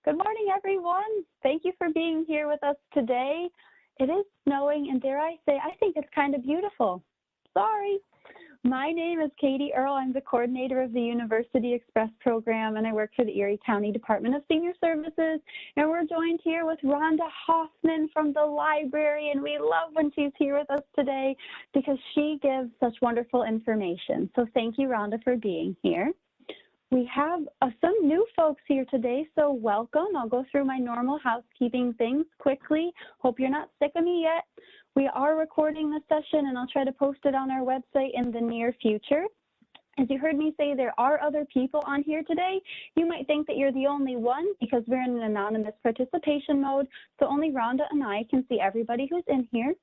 Good morning, everyone. Thank you for being here with us today. It is snowing, and dare I say, I think it's kind of beautiful. Sorry. My name is Katie Earle. I'm the coordinator of the University Express program, and I work for the Erie County Department of Senior Services. And we're joined here with Rhonda Hoffman from the library, and we love when she's here with us today because she gives such wonderful information. So thank you, Rhonda, for being here. We have some new folks here today, so welcome. I'll go through my normal housekeeping things quickly. Hope you're not sick of me yet. We are recording this session, and I'll try to post it on our website in the near future. As you heard me say, there are other people on here today. You might think that you're the only one because we're in an anonymous participation mode, so only Rhonda and I can see everybody who's in here.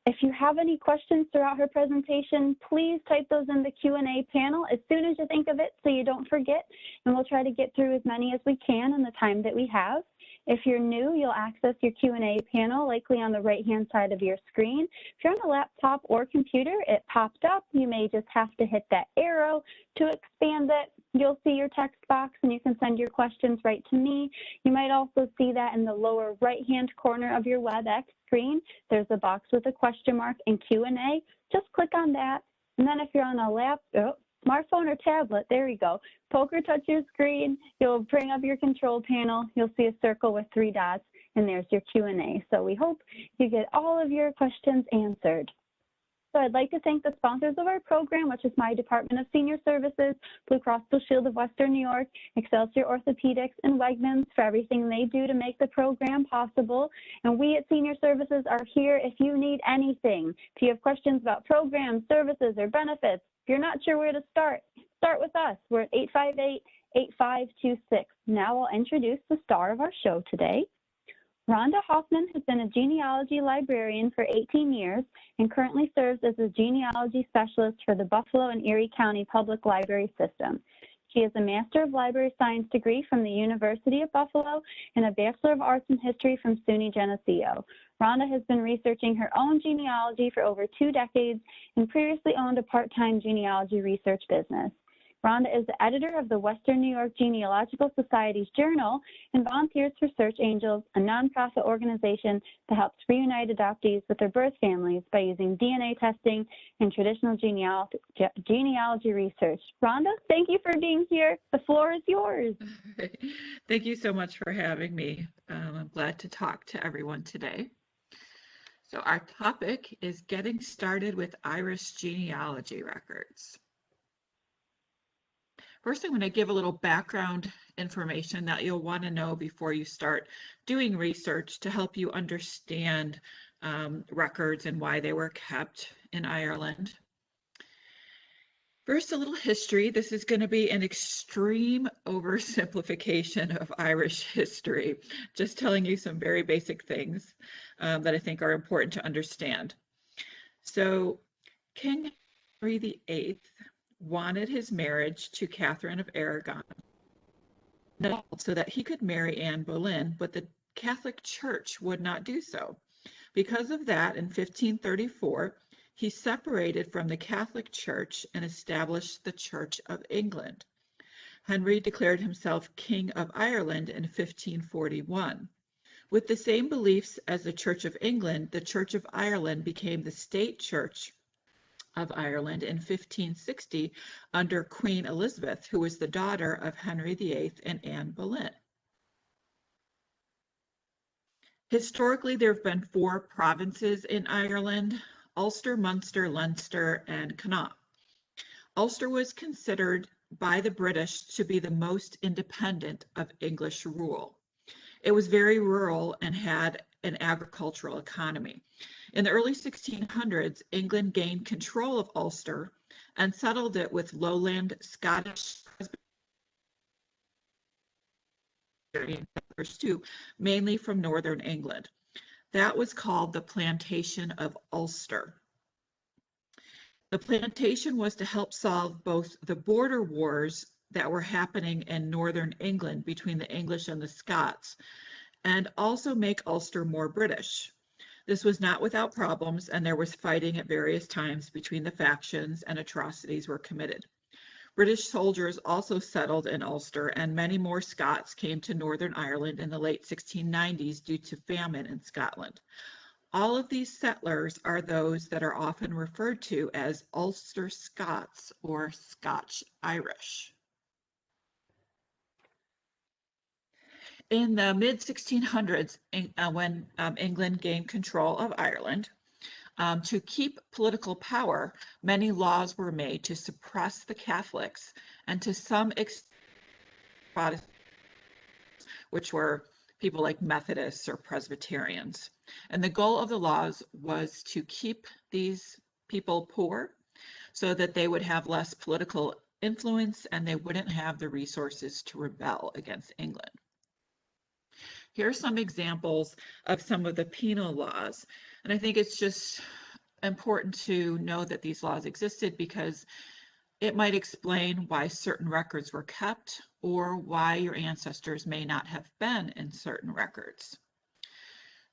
If you have any questions throughout her presentation, please type those in the Q&A panel as soon as you think of it so you don't forget, and we'll try to get through as many as we can in the time that we have. If you're new, you'll access your Q&A panel likely on the right-hand side of your screen. If you're on a laptop or computer, it popped up. You may just have to hit that arrow to expand it. You'll see your text box, and you can send your questions right to me. You might also see that in the lower right-hand corner of your WebEx screen. There's a box with a question mark and Q&A. Just click on that. And then if you're on a smartphone or tablet, there you go. Poker touch your screen. You'll bring up your control panel. You'll see a circle with 3 dots, and there's your Q&A. So we hope you get all of your questions answered. So I'd like to thank the sponsors of our program, which is my Department of Senior Services, Blue Cross Blue Shield of Western New York, Excelsior Orthopedics, and Wegmans for everything they do to make the program possible. And we at Senior Services are here if you need anything. If you have questions about programs, services, or benefits, if you're not sure where to start with us. We're at 858-8526. Now I'll introduce the star of our show today. Rhonda Hoffman has been a genealogy librarian for 18 years and currently serves as a genealogy specialist for the Buffalo and Erie County Public Library System. She has a Master of Library Science degree from the University of Buffalo and a Bachelor of Arts in History from SUNY Geneseo. Rhonda has been researching her own genealogy for over 2 decades and previously owned a part-time genealogy research business. Rhonda is the editor of the Western New York Genealogical Society's Journal and volunteers for Search Angels, a nonprofit organization that helps reunite adoptees with their birth families by using DNA testing and traditional genealogy research. Rhonda, thank you for being here. The floor is yours. Thank you so much for having me. I'm glad to talk to everyone today. So our topic is getting started with Irish genealogy records. First, I'm going to give a little background information that you'll want to know before you start doing research to help you understand records and why they were kept in Ireland. First, a little history. This is going to be an extreme oversimplification of Irish history, just telling you some very basic things that I think are important to understand. So, King Henry VIII wanted his marriage to Catherine of Aragon so that he could marry Anne Boleyn, but the Catholic Church would not do so. Because of that, in 1534, he separated from the Catholic Church and established the Church of England. Henry declared himself King of Ireland in 1541. With the same beliefs as the Church of England, the Church of Ireland became the state church of Ireland in 1560 under Queen Elizabeth, who was the daughter of Henry VIII and Anne Boleyn. Historically, there have been 4 provinces in Ireland: Ulster, Munster, Leinster, and Connaught. Ulster was considered by the British to be the most independent of English rule. It was very rural and had an agricultural economy. In the early 1600s, England gained control of Ulster and settled it with lowland Scottish settlers too, mainly from northern England. That was called the Plantation of Ulster. The plantation was to help solve both the border wars that were happening in northern England between the English and the Scots, and also make Ulster more British. This was not without problems, and there was fighting at various times between the factions, and atrocities were committed. British soldiers also settled in Ulster, and many more Scots came to Northern Ireland in the late 1690s due to famine in Scotland. All of these settlers are those that are often referred to as Ulster Scots or Scotch Irish. In the mid-1600s, when England gained control of Ireland, to keep political power, many laws were made to suppress the Catholics and to some extent Protestants, which were people like Methodists or Presbyterians. And the goal of the laws was to keep these people poor so that they would have less political influence and they wouldn't have the resources to rebel against England. Here are some examples of some of the penal laws. And I think it's just important to know that these laws existed because it might explain why certain records were kept or why your ancestors may not have been in certain records.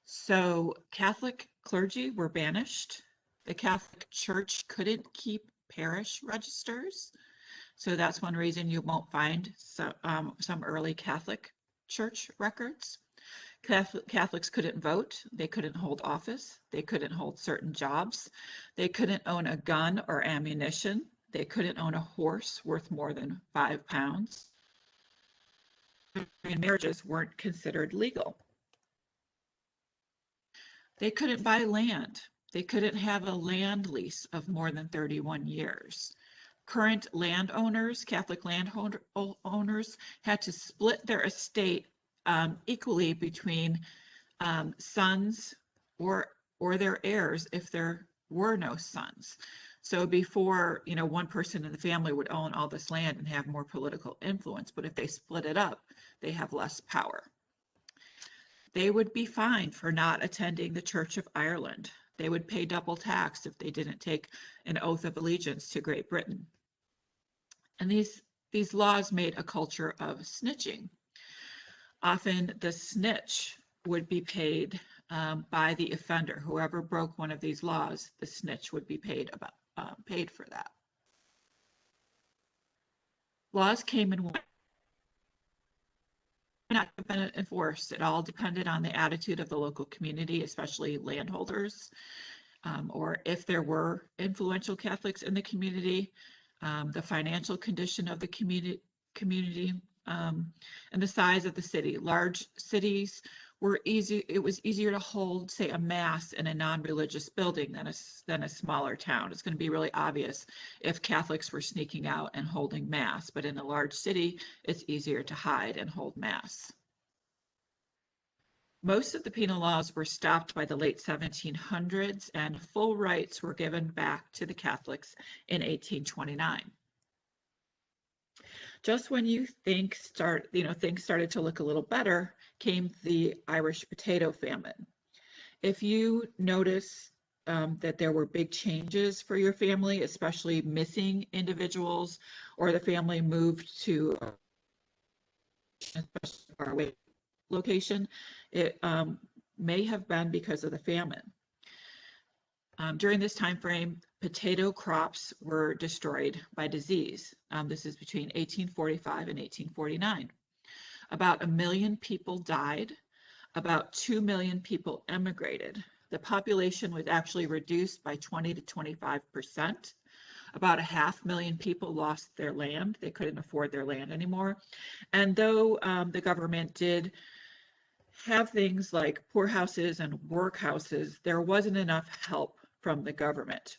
So Catholic clergy were banished. The Catholic Church couldn't keep parish registers. So that's one reason you won't find some early Catholic Church records. Catholics couldn't vote, they couldn't hold office, they couldn't hold certain jobs, they couldn't own a gun or ammunition, they couldn't own a horse worth more than 5 pounds, and marriages weren't considered legal. They couldn't buy land, they couldn't have a land lease of more than 31 years. Current landowners, Catholic landowners, had to split their estate equally between sons or their heirs if there were no sons. So before, one person in the family would own all this land and have more political influence, but if they split it up, they have less power. They would be fined for not attending the Church of Ireland. They would pay double tax if they didn't take an oath of allegiance to Great Britain. And these laws made a culture of snitching. Often the snitch would be paid by the offender. Whoever broke one of these laws, the snitch would be paid for that. Laws came and went, not been enforced. It all depended on the attitude of the local community, especially landholders, or if there were influential Catholics in the community, the financial condition of the community, and the size of the city. Large cities were it was easier to hold, say, a mass in a non-religious building than a smaller town. It's going to be really obvious if Catholics were sneaking out and holding mass, but in a large city, it's easier to hide and hold mass. Most of the penal laws were stopped by the late 1700s, and full rights were given back to the Catholics in 1829. Just when you think things started to look a little better, came the Irish potato famine. If you notice that there were big changes for your family, especially missing individuals, or the family moved to a faraway location, it may have been because of the famine. During this time frame, potato crops were destroyed by disease. This is between 1845 and 1849. About 1 million people died. About 2 million people emigrated. The population was actually reduced by 20 to 25%. About 500,000 people lost their land. They couldn't afford their land anymore. And though the government did have things like poorhouses and workhouses, there wasn't enough help from the government.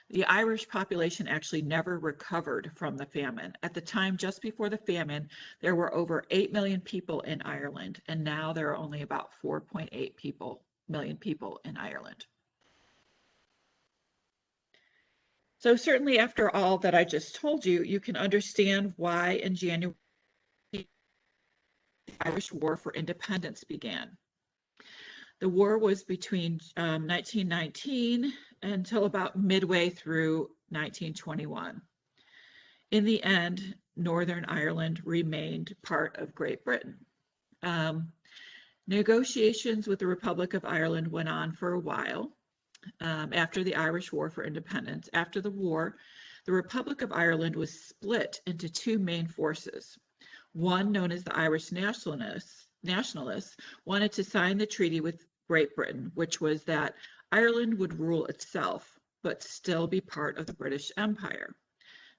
The Irish population actually never recovered from the famine. At the time, just before the famine, there were over 8 million people in Ireland, and now there are only about 4.8 million people in Ireland. So certainly after all that I just told you, you can understand why in January the Irish War for Independence began. The war was between 1919 until about midway through 1921. In the end, Northern Ireland remained part of Great Britain. Negotiations with the Republic of Ireland went on for a while after the Irish War for Independence. After the war, The Republic of Ireland was split into two main forces. One, known as the Irish nationalists, wanted to sign the treaty with Great Britain, which was that Ireland would rule itself, but still be part of the British Empire.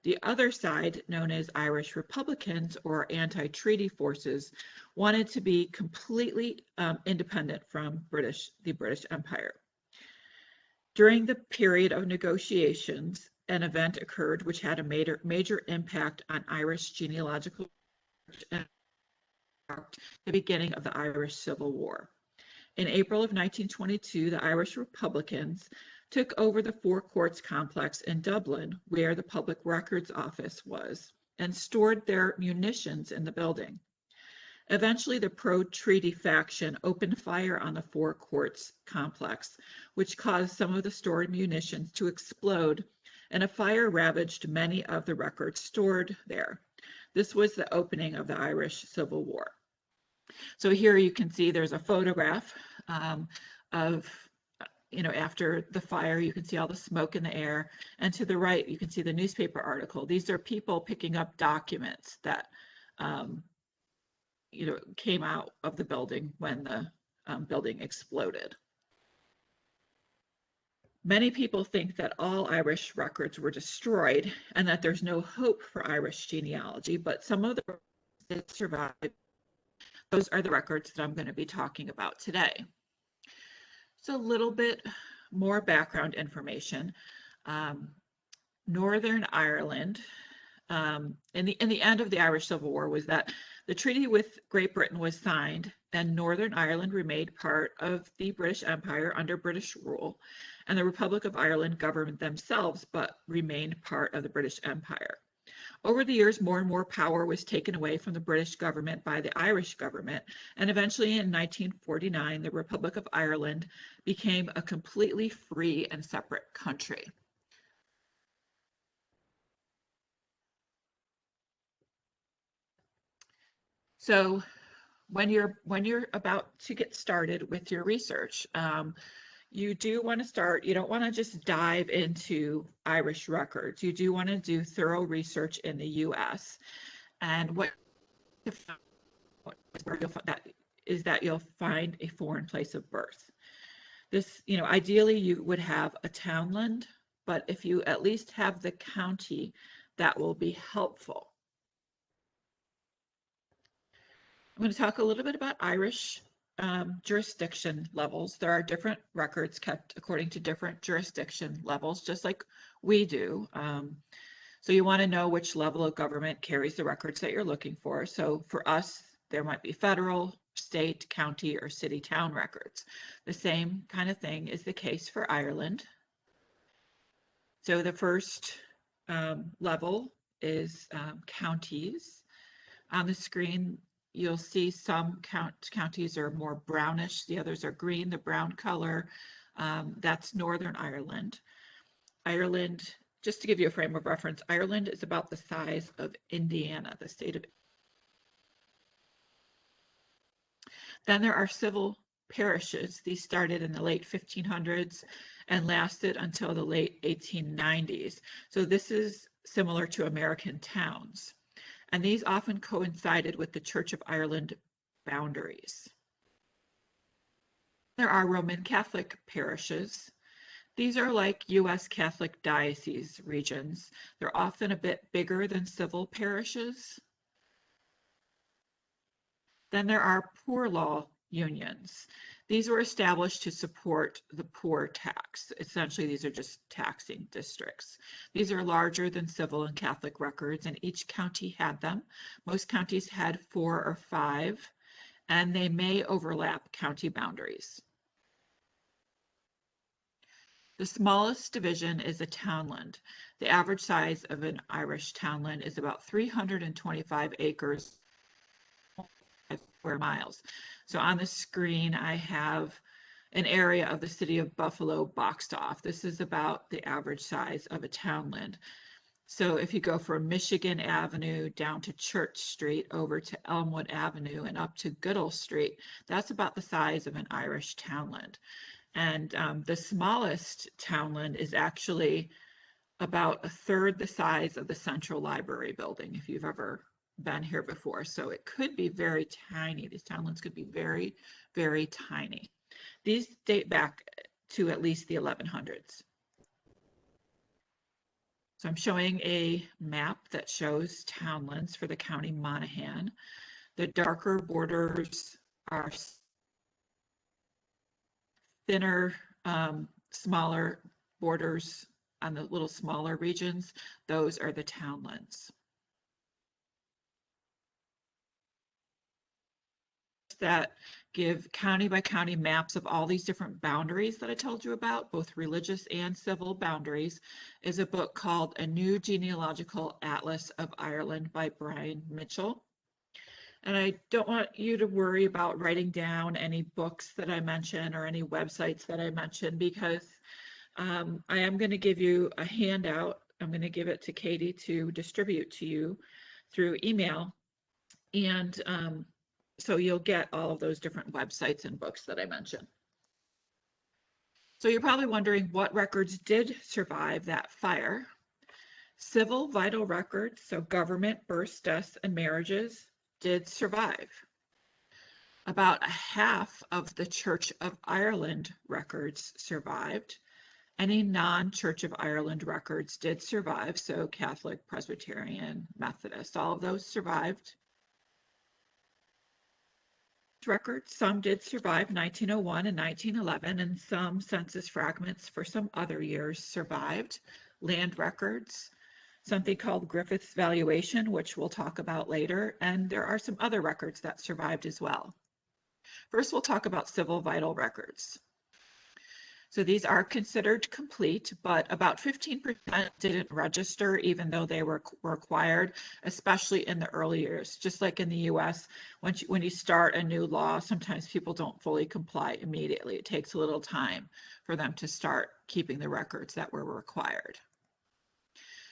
The other side, known as Irish Republicans or anti-treaty forces, wanted to be completely independent from the British Empire. During the period of negotiations, an event occurred which had a major impact on Irish genealogical and the beginning of the Irish Civil War. In April of 1922, the Irish Republicans took over the Four Courts complex in Dublin, where the Public Records Office was, and stored their munitions in the building. Eventually, the pro-treaty faction opened fire on the Four Courts complex, which caused some of the stored munitions to explode, and a fire ravaged many of the records stored there. This was the opening of the Irish Civil War. So here you can see there's a photograph of, after the fire, you can see all the smoke in the air. And to the right, you can see the newspaper article. These are people picking up documents that, came out of the building when the building exploded. Many people think that all Irish records were destroyed and that there's no hope for Irish genealogy, but some of the records that survived, those are the records that I'm going to be talking about today. So a little bit more background information. Northern Ireland, in the end of the Irish Civil War, was that the treaty with Great Britain was signed and Northern Ireland remained part of the British Empire under British rule, and the Republic of Ireland governed themselves but remained part of the British Empire. Over the years, more and more power was taken away from the British government by the Irish government, and eventually in 1949, the Republic of Ireland became a completely free and separate country. So when you're about to get started with your research, you do want to start, you don't want to just dive into Irish records. You do want to do thorough research in the US. And what is that you'll find a foreign place of birth. This, ideally you would have a townland, but if you at least have the county, that will be helpful. I'm going to talk a little bit about Irish jurisdiction levels. There are different records kept according to different jurisdiction levels, just like we do. So you want to know which level of government carries the records that you're looking for. So for us, there might be federal, state, county, or city town records. The same kind of thing is the case for Ireland. So the first level is counties. On the screen, you'll see some counties are more brownish, the others are green, the brown color. That's Northern Ireland. Ireland, just to give you a frame of reference, Ireland is about the size of Indiana, the state of. Then there are civil parishes. These started in the late 1500s and lasted until the late 1890s. So this is similar to American towns. And these often coincided with the Church of Ireland boundaries. There are Roman Catholic parishes. These are like U.S. Catholic diocese regions. They're often a bit bigger than civil parishes. Then there are poor law unions. These were established to support the poor tax. Essentially, these are just taxing districts. These are larger than civil and Catholic records, and each county had them. Most counties had 4 or 5, and they may overlap county boundaries. The smallest division is a townland. The average size of an Irish townland is about 325 acres, square miles. So on the screen, I have an area of the city of Buffalo boxed off. This is about the average size of a townland. So if you go from Michigan Avenue down to Church Street over to Elmwood Avenue and up to Goodall Street, that's about the size of an Irish townland. And the smallest townland is actually about a third the size of the Central Library building, if you've ever been here before. So it could be very tiny. These townlands could be very, very tiny. These date back to at least the 1100s. So I'm showing a map that shows townlands for the County Monaghan. The darker borders are thinner, smaller borders on the little smaller regions. Those are the townlands. That give county by county maps of all these different boundaries that I told you about, both religious and civil boundaries, is a book called A New Genealogical Atlas of Ireland by Brian Mitchell. And I don't want you to worry about writing down any books that I mention or any websites that I mention, because I am going to give you a handout. I'm going to give it to Katie to distribute to you through email. And so you'll get all of those different websites and books that I mentioned. So you're probably wondering what records did survive that fire. Civil vital records, so government, births, deaths, and marriages, did survive. About a half of the Church of Ireland records survived. Any non-Church of Ireland records did survive, so Catholic, Presbyterian, Methodist, all of those survived. Records, some did survive 1901 and 1911, and some census fragments for some other years survived. Land records, something called Griffith's valuation, which we'll talk about later, and there are some other records that survived as well. First, we'll talk about civil vital records. So these are considered complete, but about 15% didn't register, even though they were required, especially in the early years. Just like in the US, when you start a new law, sometimes people don't fully comply immediately. It takes a little time for them to start keeping the records that were required.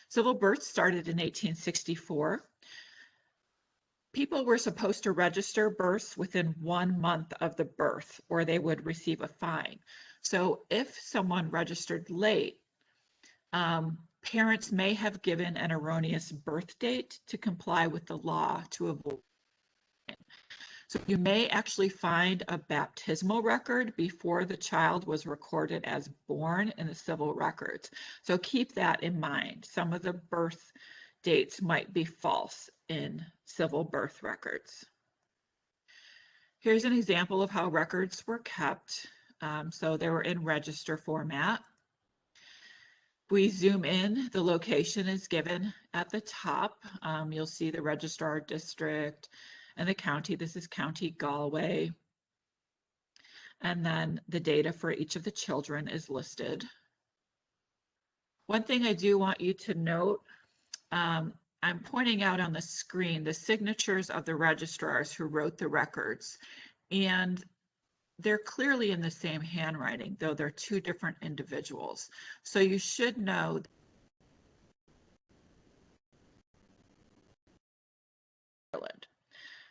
Civil births started in 1864. People were supposed to register births within 1 month of the birth, or they would receive a fine. So if someone registered late, parents may have given an erroneous birth date to comply with the law to avoid. So you may actually find a baptismal record before the child was recorded as born in the civil records. So keep that in mind. Some of the birth dates might be false in civil birth records. Here's an example of how records were kept. So they were in register format. We zoom in, the location is given at the top. You'll see the registrar district and the county. This is County Galway. And then the data for each of the children is listed. One thing I do want you to note, I'm pointing out on the screen the signatures of the registrars who wrote the records. And they're clearly in the same handwriting, though they're two different individuals. So you should know Ireland.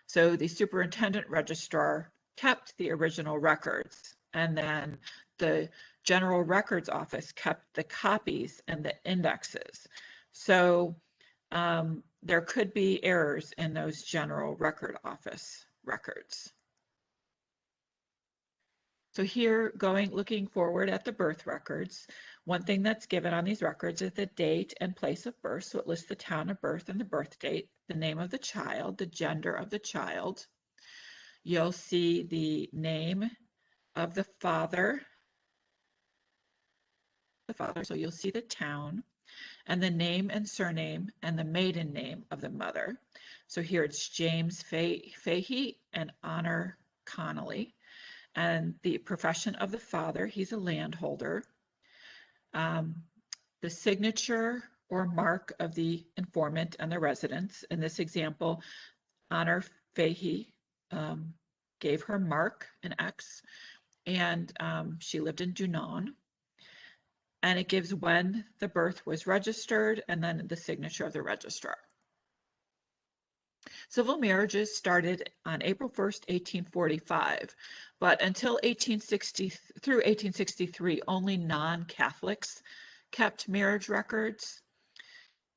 So the superintendent registrar kept the original records, and then the general records office kept the copies and the indexes. So there could be errors in those general record office records. So here, looking forward at the birth records, one thing that's given on these records is the date and place of birth. So it lists the town of birth and the birth date, the name of the child, the gender of the child. You'll see the name of the father, so you'll see the town, and the name and surname and the maiden name of the mother. So here it's James Fahey and Honor Connolly. And the profession of the father, he's a landholder. The signature or mark of the informant and the residence. In this example, Honor Fahey gave her mark, an X, and she lived in Junon. And it gives when the birth was registered and then the signature of the registrar. Civil marriages started on April 1st, 1845, but until 1863, only non-Catholics kept marriage records.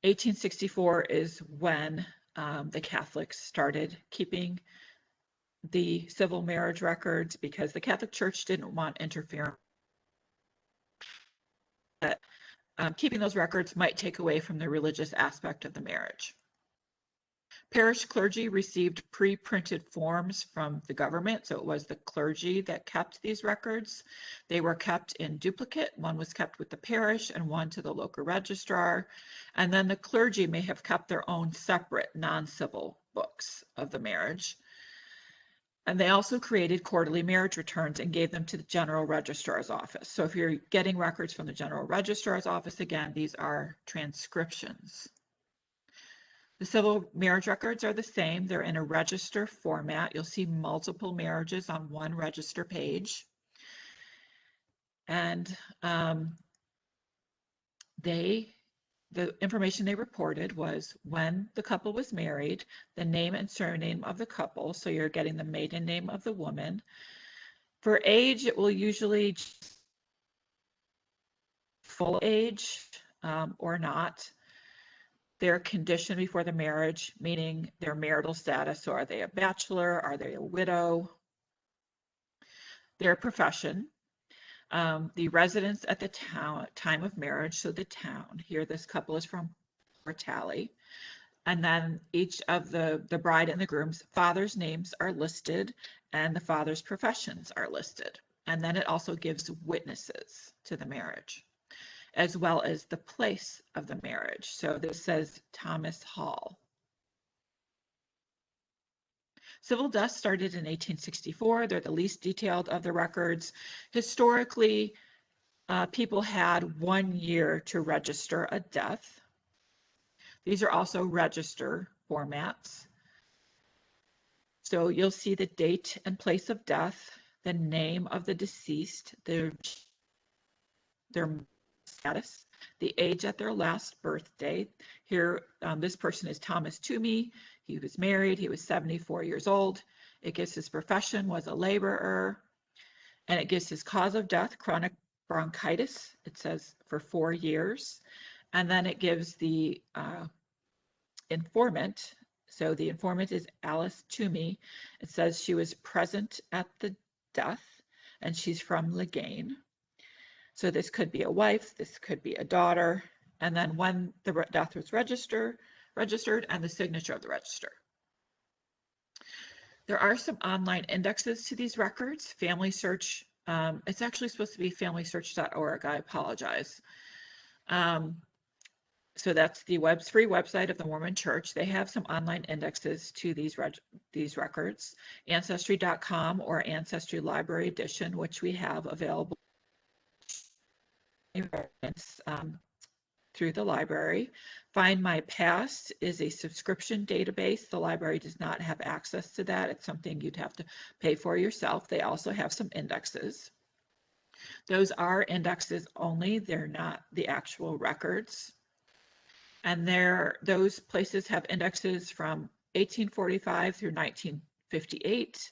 1864 is when the Catholics started keeping the civil marriage records because the Catholic Church didn't want interference. That keeping those records might take away from the religious aspect of the marriage. Parish clergy received pre-printed forms from the government, so it was the clergy that kept these records. They were kept in duplicate. One was kept with the parish and one to the local registrar. And then the clergy may have kept their own separate non-civil books of the marriage. And they also created quarterly marriage returns and gave them to the general registrar's office. So if you're getting records from the general registrar's office, again, these are transcriptions. The civil marriage records are the same. They're in a register format. You'll see multiple marriages on one register page. And the information they reported was when the couple was married, the name and surname of the couple. So you're getting the maiden name of the woman. For age, it will usually full age or not. Their condition before the marriage, meaning their marital status. So are they a bachelor? Are they a widow? Their profession, the residence at the time of marriage. So the town. Here, this couple is from Tally. And then each of the bride and the groom's father's names are listed and the father's professions are listed. And then it also gives witnesses to the marriage, as well as the place of the marriage. So this says Thomas Hall. Civil deaths started in 1864. They're the least detailed of the records. Historically, people had 1 year to register a death. These are also register formats. So you'll see the date and place of death, the name of the deceased, their status, the age at their last birthday. Here, this person is Thomas Toomey. He was married. He was 74 years old. It gives his profession, was a laborer, and it gives his cause of death, chronic bronchitis. It says for 4 years. And then it gives the informant. So the informant is Alice Toomey. It says she was present at the death and she's from Legain. So this could be a wife, this could be a daughter, and then when the death was registered and the signature of the register. There are some online indexes to these records. Family Search, it's actually supposed to be familysearch.org, I apologize. So that's the free website of the Mormon Church. They have some online indexes to these records, Ancestry.com or Ancestry Library Edition, which we have available through the library. Find My Past is a subscription database. The library does not have access to that. It's something you'd have to pay for yourself. They also have some indexes. Those are indexes only. They're not the actual records. And those places have indexes from 1845 through 1958,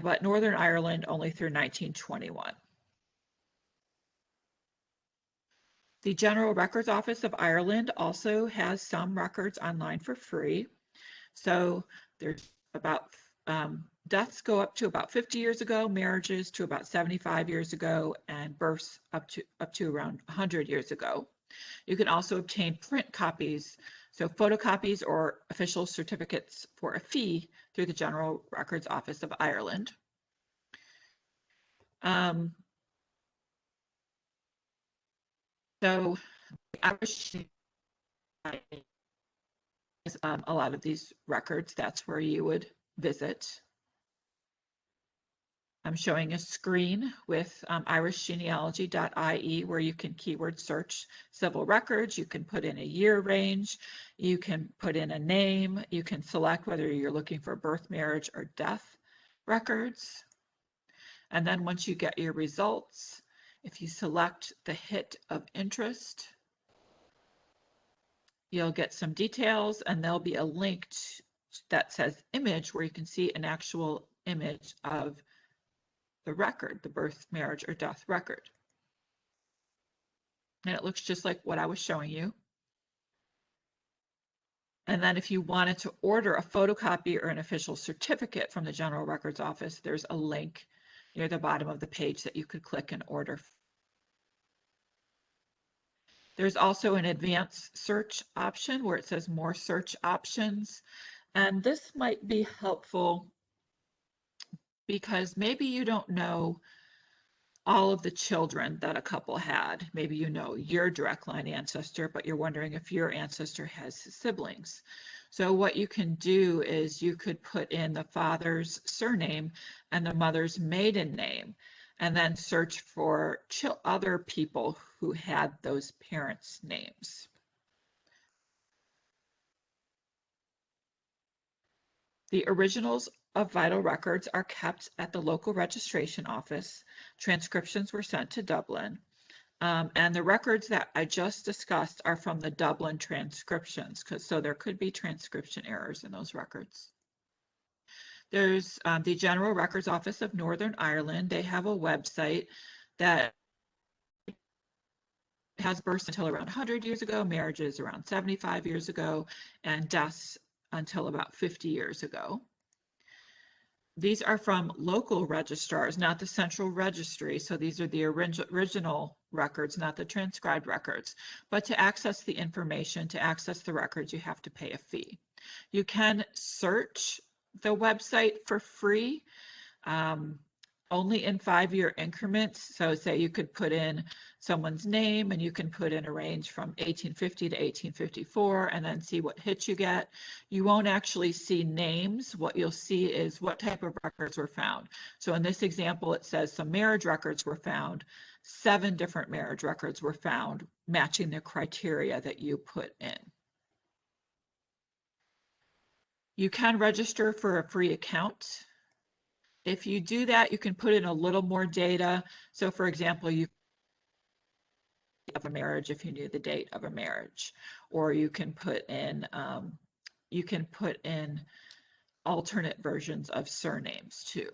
but Northern Ireland only through 1921. The General Records Office of Ireland also has some records online for free. So there's about, deaths go up to about 50 years ago, marriages to about 75 years ago, and births up to around 100 years ago. You can also obtain print copies, so photocopies or official certificates for a fee through the General Records Office of Ireland. So Irish is a lot of these records. That's where you would visit. I'm showing a screen with irishgenealogy.ie where you can keyword search civil records. You can put in a year range. You can put in a name. You can select whether you're looking for birth, marriage, or death records. And then once you get your results, if you select the hit of interest, you'll get some details and there'll be a link that says image where you can see an actual image of the record, the birth, marriage, or death record. And it looks just like what I was showing you. And then if you wanted to order a photocopy or an official certificate from the General Records Office, there's a link near the bottom of the page that you could click and order. There's also an advanced search option where it says more search options. And this might be helpful because maybe you don't know all of the children that a couple had. Maybe you know your direct line ancestor, but you're wondering if your ancestor has siblings. So what you can do is you could put in the father's surname and the mother's maiden name, and then search for other people who had those parents' names. The originals of vital records are kept at the local registration office. Transcriptions were sent to Dublin. And the records that I just discussed are from the Dublin transcriptions, so there could be transcription errors in those records. There's the General Records Office of Northern Ireland. They have a website that has births until around 100 years ago, marriages around 75 years ago, and deaths until about 50 years ago. These are from local registrars, not the central registry. So these are the original records, not the transcribed records. But to access the information, to access the records, you have to pay a fee. You can search the website for free, only in 5-year increments. So say you could put in someone's name and you can put in a range from 1850 to 1854 and then see what hits you get. You won't actually see names. What you'll see is what type of records were found. So in this example, it says some marriage records were found. 7 different marriage records were found matching the criteria that you put in. You can register for a free account. If you do that, you can put in a little more data. So for example, you have a marriage if you knew the date of a marriage, or you can put in alternate versions of surnames too.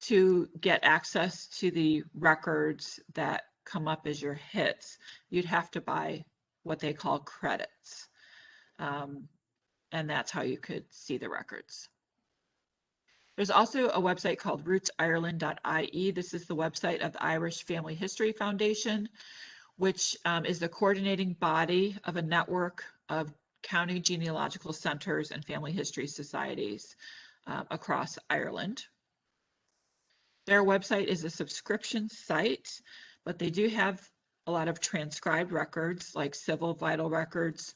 To get access to the records that come up as your hits, you'd have to buy what they call credits. And that's how you could see the records. There's also a website called rootsireland.ie. This is the website of the Irish Family History Foundation, which is the coordinating body of a network of county genealogical centers and family history societies across Ireland. Their website is a subscription site, but they do have a lot of transcribed records like civil vital records,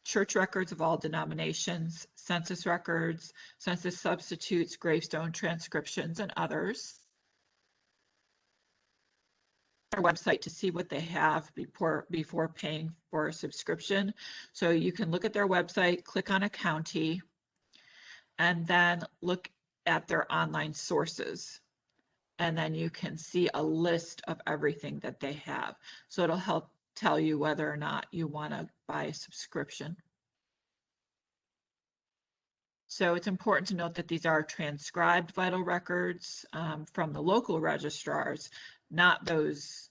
church records of all denominations, census records, census substitutes, gravestone transcriptions, and others. Our website to see what they have before paying for a subscription. So you can look at their website, click on a county, and then look at their online sources. And then you can see a list of everything that they have. So it'll help tell you whether or not you want to buy a subscription. So it's important to note that these are transcribed vital records from the local registrars, not those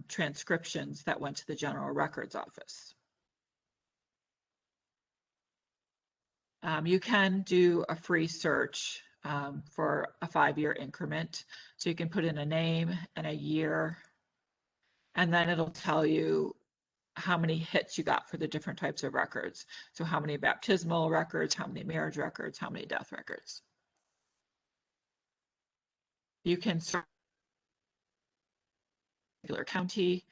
transcriptions that went to the General Records Office. You can do a free search for a 5-year increment. So you can put in a name and a year, and then it'll tell you how many hits you got for the different types of records. So how many baptismal records, how many marriage records, how many death records. You can search a particular county,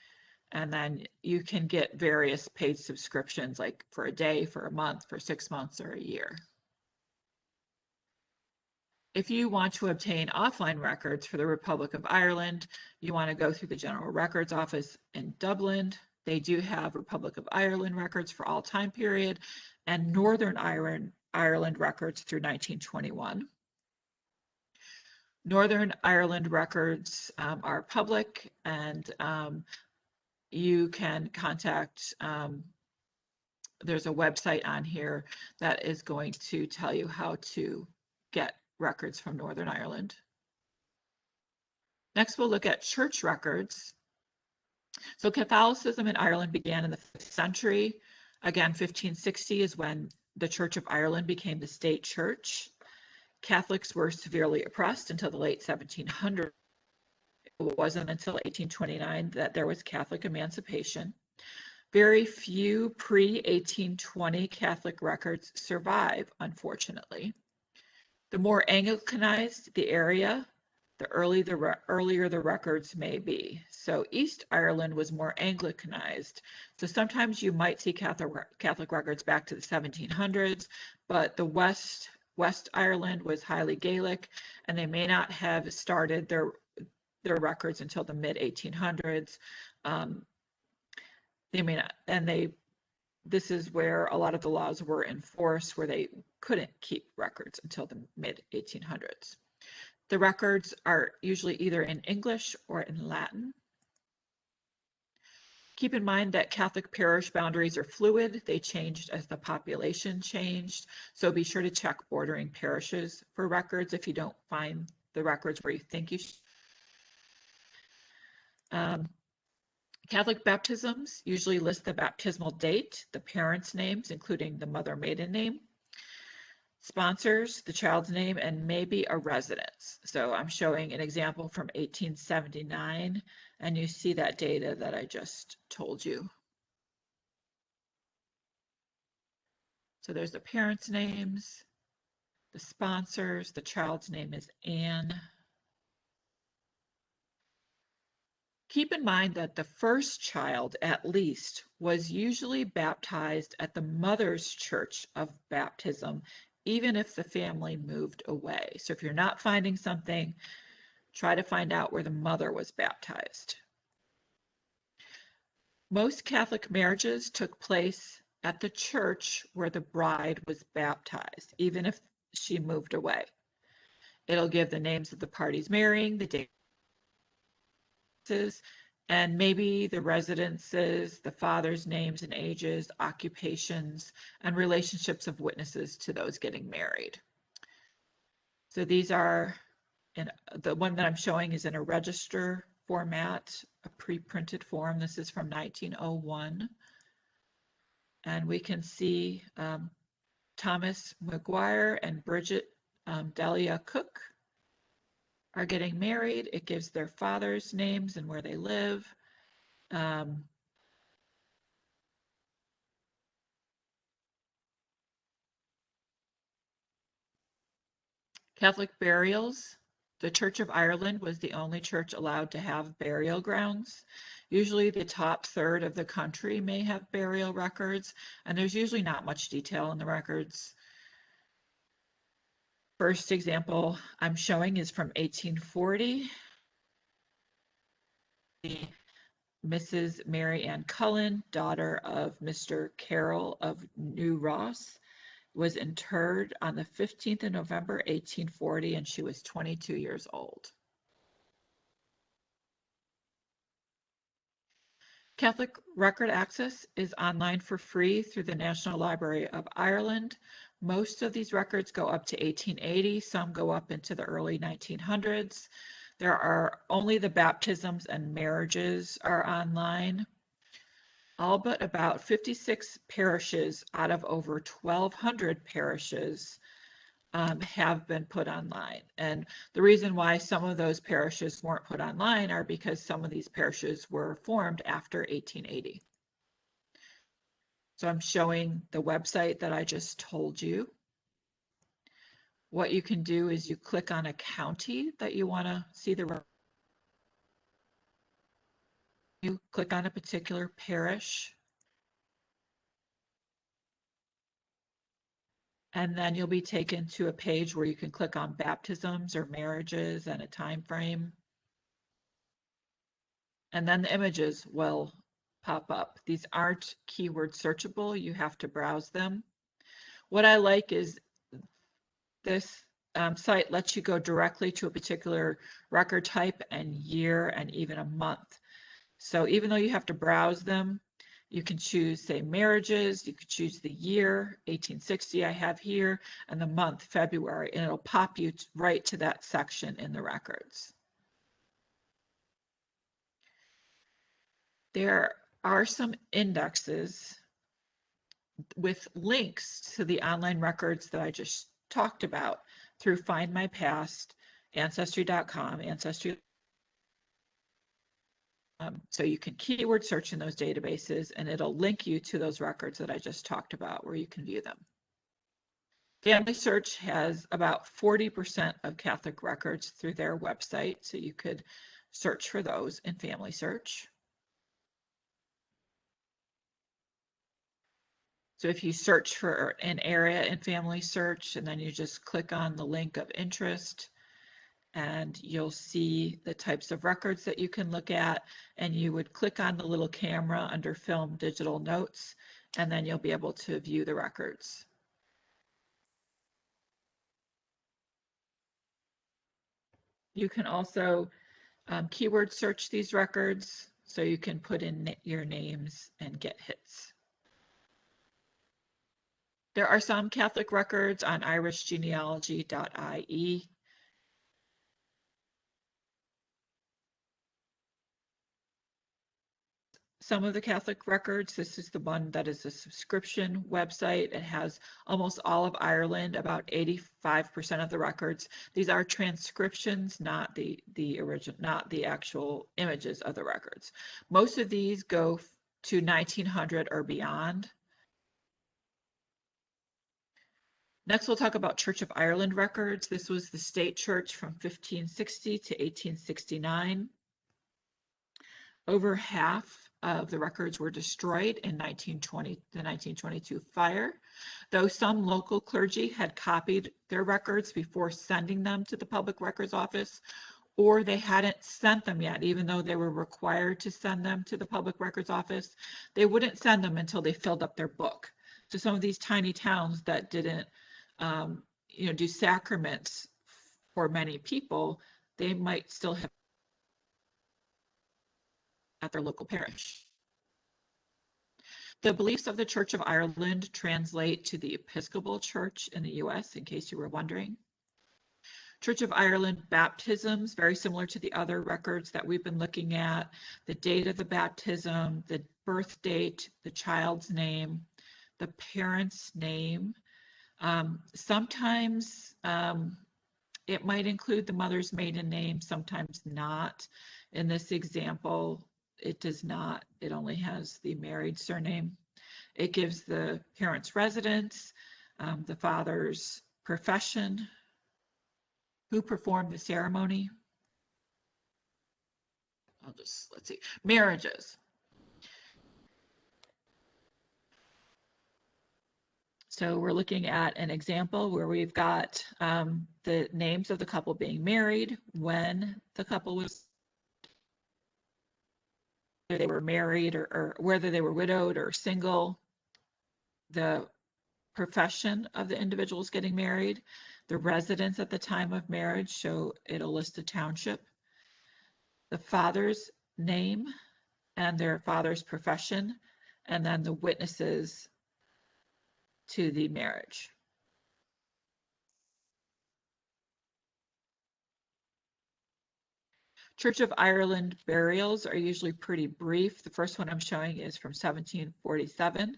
and then you can get various paid subscriptions, like for a day, for a month, for 6 months, or a year. If you want to obtain offline records for the Republic of Ireland, you want to go through the General Records Office in Dublin. They do have Republic of Ireland records for all time period and Northern Ireland records through 1921. Northern Ireland records are public, and you can contact, there's a website on here that is going to tell you how to get records from Northern Ireland. Next, we'll look at church records. So Catholicism in Ireland began in the 5th century. Again, 1560 is when the Church of Ireland became the state church. Catholics were severely oppressed until the late 1700s. It wasn't until 1829 that there was Catholic emancipation. Very few pre-1820 Catholic records survive, unfortunately. The more Anglicanized the area, the earlier the records may be. So East Ireland was more Anglicanized. So sometimes you might see Catholic records back to the 1700s, but the West Ireland was highly Gaelic, and they may not have started their records until the mid 1800s. They may not, and this is where a lot of the laws were enforced, where they couldn't keep records until the mid 1800s. The records are usually either in English or in Latin. Keep in mind that Catholic parish boundaries are fluid. They changed as the population changed. So be sure to check bordering parishes for records if you don't find the records where you think you should. Catholic baptisms usually list the baptismal date, the parents' names, including the mother maiden name, sponsors, the child's name, and maybe a residence. So I'm showing an example from 1879, and you see that data that I just told you. So there's the parents' names, the sponsors, the child's name is Anne. Keep in mind that the first child, at least, was usually baptized at the mother's church of baptism, even if the family moved away. So if you're not finding something, try to find out where the mother was baptized. Most Catholic marriages took place at the church where the bride was baptized, even if she moved away. It'll give the names of the parties marrying, the dates, and maybe the residences, the father's names and ages, occupations, and relationships of witnesses to those getting married. So these are, the one that I'm showing is in a register format, a pre-printed form. This is from 1901. And we can see Thomas McGuire and Bridget Delia Cook are getting married. It gives their father's names and where they live. Catholic burials. The Church of Ireland was the only church allowed to have burial grounds. Usually the top third of the country may have burial records, and there's usually not much detail in the records. First example I'm showing is from 1840. Mrs. Mary Ann Cullen, daughter of Mr. Carroll of New Ross, was interred on the 15th of November, 1840, and she was 22 years old. Catholic record access is online for free through the National Library of Ireland. Most of these records go up to 1880, some go up into the early 1900s. There are only the baptisms and marriages are online. All but about 56 parishes out of over 1,200 parishes have been put online. And the reason why some of those parishes weren't put online are because some of these parishes were formed after 1880. So I'm showing the website that I just told you. What you can do is you click on a county that you want to see the. You click on a particular parish. And then you'll be taken to a page where you can click on baptisms or marriages and a time frame. And then the images will pop up. These aren't keyword searchable. You have to browse them. What I like is this site lets you go directly to a particular record type and year and even a month. So even though you have to browse them, you can choose, say, marriages, you could choose the year, 1860 I have here, and the month, February, and it'll pop you right to that section in the records. There are some indexes with links to the online records that I just talked about through Find My Past, Ancestry.com, Ancestry. So you can keyword search in those databases and it'll link you to those records that I just talked about where you can view them. Family Search has about 40% of Catholic records through their website, so you could search for those in Family Search. So if you search for an area in Family Search and then you just click on the link of interest, and you'll see the types of records that you can look at, and you would click on the little camera under Film Digital Notes, and then you'll be able to view the records. You can also keyword search these records, so you can put in your names and get hits. There are some Catholic records on irishgenealogy.ie. Some of the Catholic records, this is the one that is a subscription website. It has almost all of Ireland, about 85% of the records. These are transcriptions, not the original, not the actual images of the records. Most of these go to 1900 or beyond. Next, we'll talk about Church of Ireland records. This was the state church from 1560 to 1869. Over half of the records were destroyed in the 1922 fire, though some local clergy had copied their records before sending them to the Public Records Office, or they hadn't sent them yet, even though they were required to send them to the Public Records Office. They wouldn't send them until they filled up their book. So some of these tiny towns that didn't do sacraments for many people, they might still have at their local parish. The beliefs of the Church of Ireland translate to the Episcopal Church in the US, in case you were wondering. Church of Ireland baptisms, very similar to the other records that we've been looking at, the date of the baptism, the birth date, the child's name, the parent's name. Sometimes it might include the mother's maiden name, sometimes not. In this example, it does not. It only has the married surname. It gives the parent's residence, the father's profession, who performed the ceremony. Let's see, marriages. So we're looking at an example where we've got the names of the couple being married, when the couple was, whether they were married or whether they were widowed or single, the profession of the individuals getting married, the residence at the time of marriage, so it'll list a township, the father's name and their father's profession, and then the witnesses to the marriage. Church of Ireland burials are usually pretty brief. The first one I'm showing is from 1747.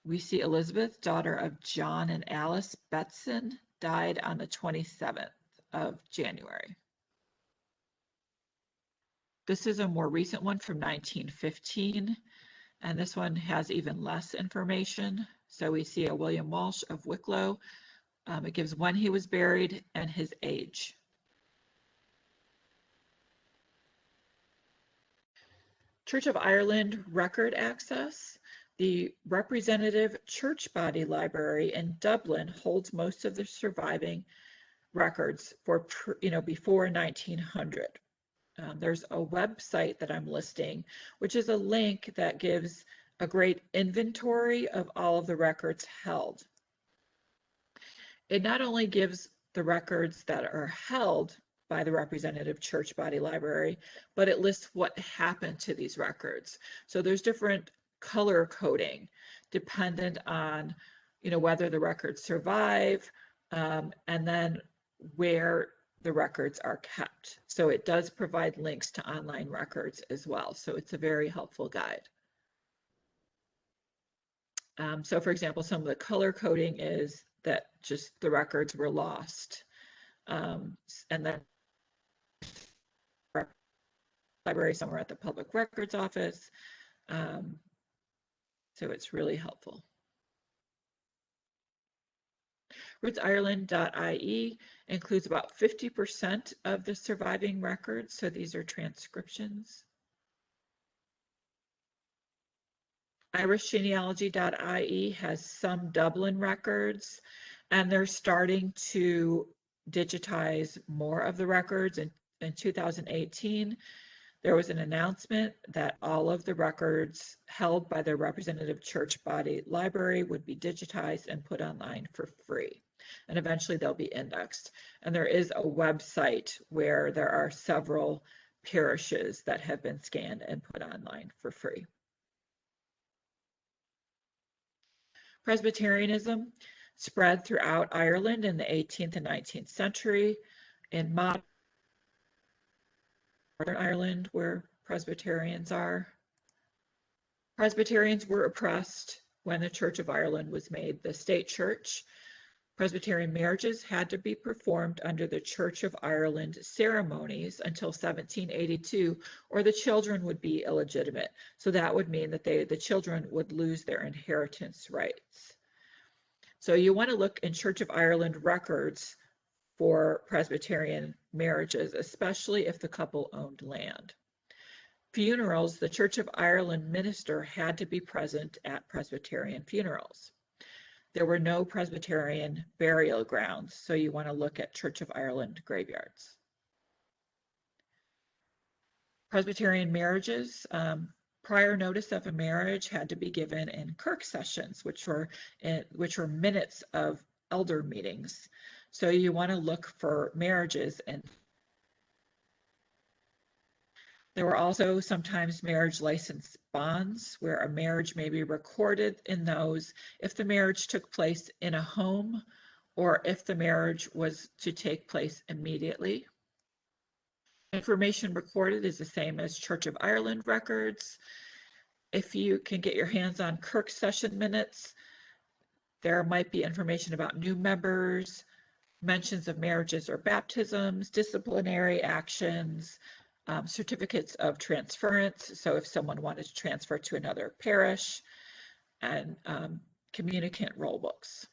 We see Elizabeth, daughter of John and Alice Betson, died on the 27th of January. This is a more recent one from 1915, and this one has even less information. So we see a William Walsh of Wicklow. It gives when he was buried and his age. Church of Ireland record access. The representative church body library in Dublin holds most of the surviving records for, before 1900. There's a website that I'm listing, which is a link that gives a great inventory of all of the records held. It not only gives the records that are held by the representative church body library, but it lists what happened to these records. So there's different color coding dependent on, whether the records survive, and then where the records are kept. So it does provide links to online records as well. So it's a very helpful guide. So for example, some of the color coding is that just the records were lost. And then library somewhere at the public records office. So it's really helpful. RootsIreland.ie includes about 50% of the surviving records, so these are transcriptions. IrishGenealogy.ie has some Dublin records, and they're starting to digitize more of the records. In 2018, there was an announcement that all of the records held by the representative church body library would be digitized and put online for free. And eventually they'll be indexed. And there is a website where there are several parishes that have been scanned and put online for free. Presbyterianism spread throughout Ireland in the 18th and 19th century. In modern Ireland, where Presbyterians are. Presbyterians were oppressed when the Church of Ireland was made the state church. Presbyterian marriages had to be performed under the Church of Ireland ceremonies until 1782, or the children would be illegitimate. So that would mean that the children would lose their inheritance rights. So you want to look in Church of Ireland records for Presbyterian marriages, especially if the couple owned land. Funerals, the Church of Ireland minister had to be present at Presbyterian funerals. There were no Presbyterian burial grounds, so you want to look at Church of Ireland graveyards. Presbyterian marriages, prior notice of a marriage had to be given in kirk sessions, which were minutes of elder meetings. So you want to look for marriages, and there were also sometimes marriage license bonds where a marriage may be recorded in those if the marriage took place in a home or if the marriage was to take place immediately. Information recorded is the same as Church of Ireland records. If you can get your hands on kirk session minutes, there might be information about new members, mentions of marriages or baptisms, disciplinary actions, certificates of transference, so if someone wanted to transfer to another parish, and communicant roll books.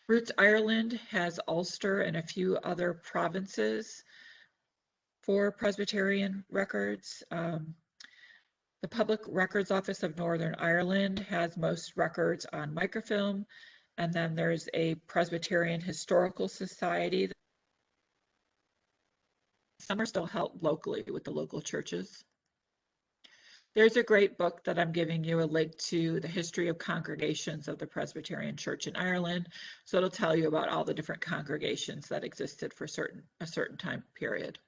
Roots Ireland has Ulster and a few other provinces for Presbyterian records. The Public Records Office of Northern Ireland has most records on microfilm, and then there's a Presbyterian Historical Society. Some are still held locally with the local churches. There's a great book that I'm giving you a link to, The History of Congregations of the Presbyterian Church in Ireland. So it'll tell you about all the different congregations that existed for a certain time period.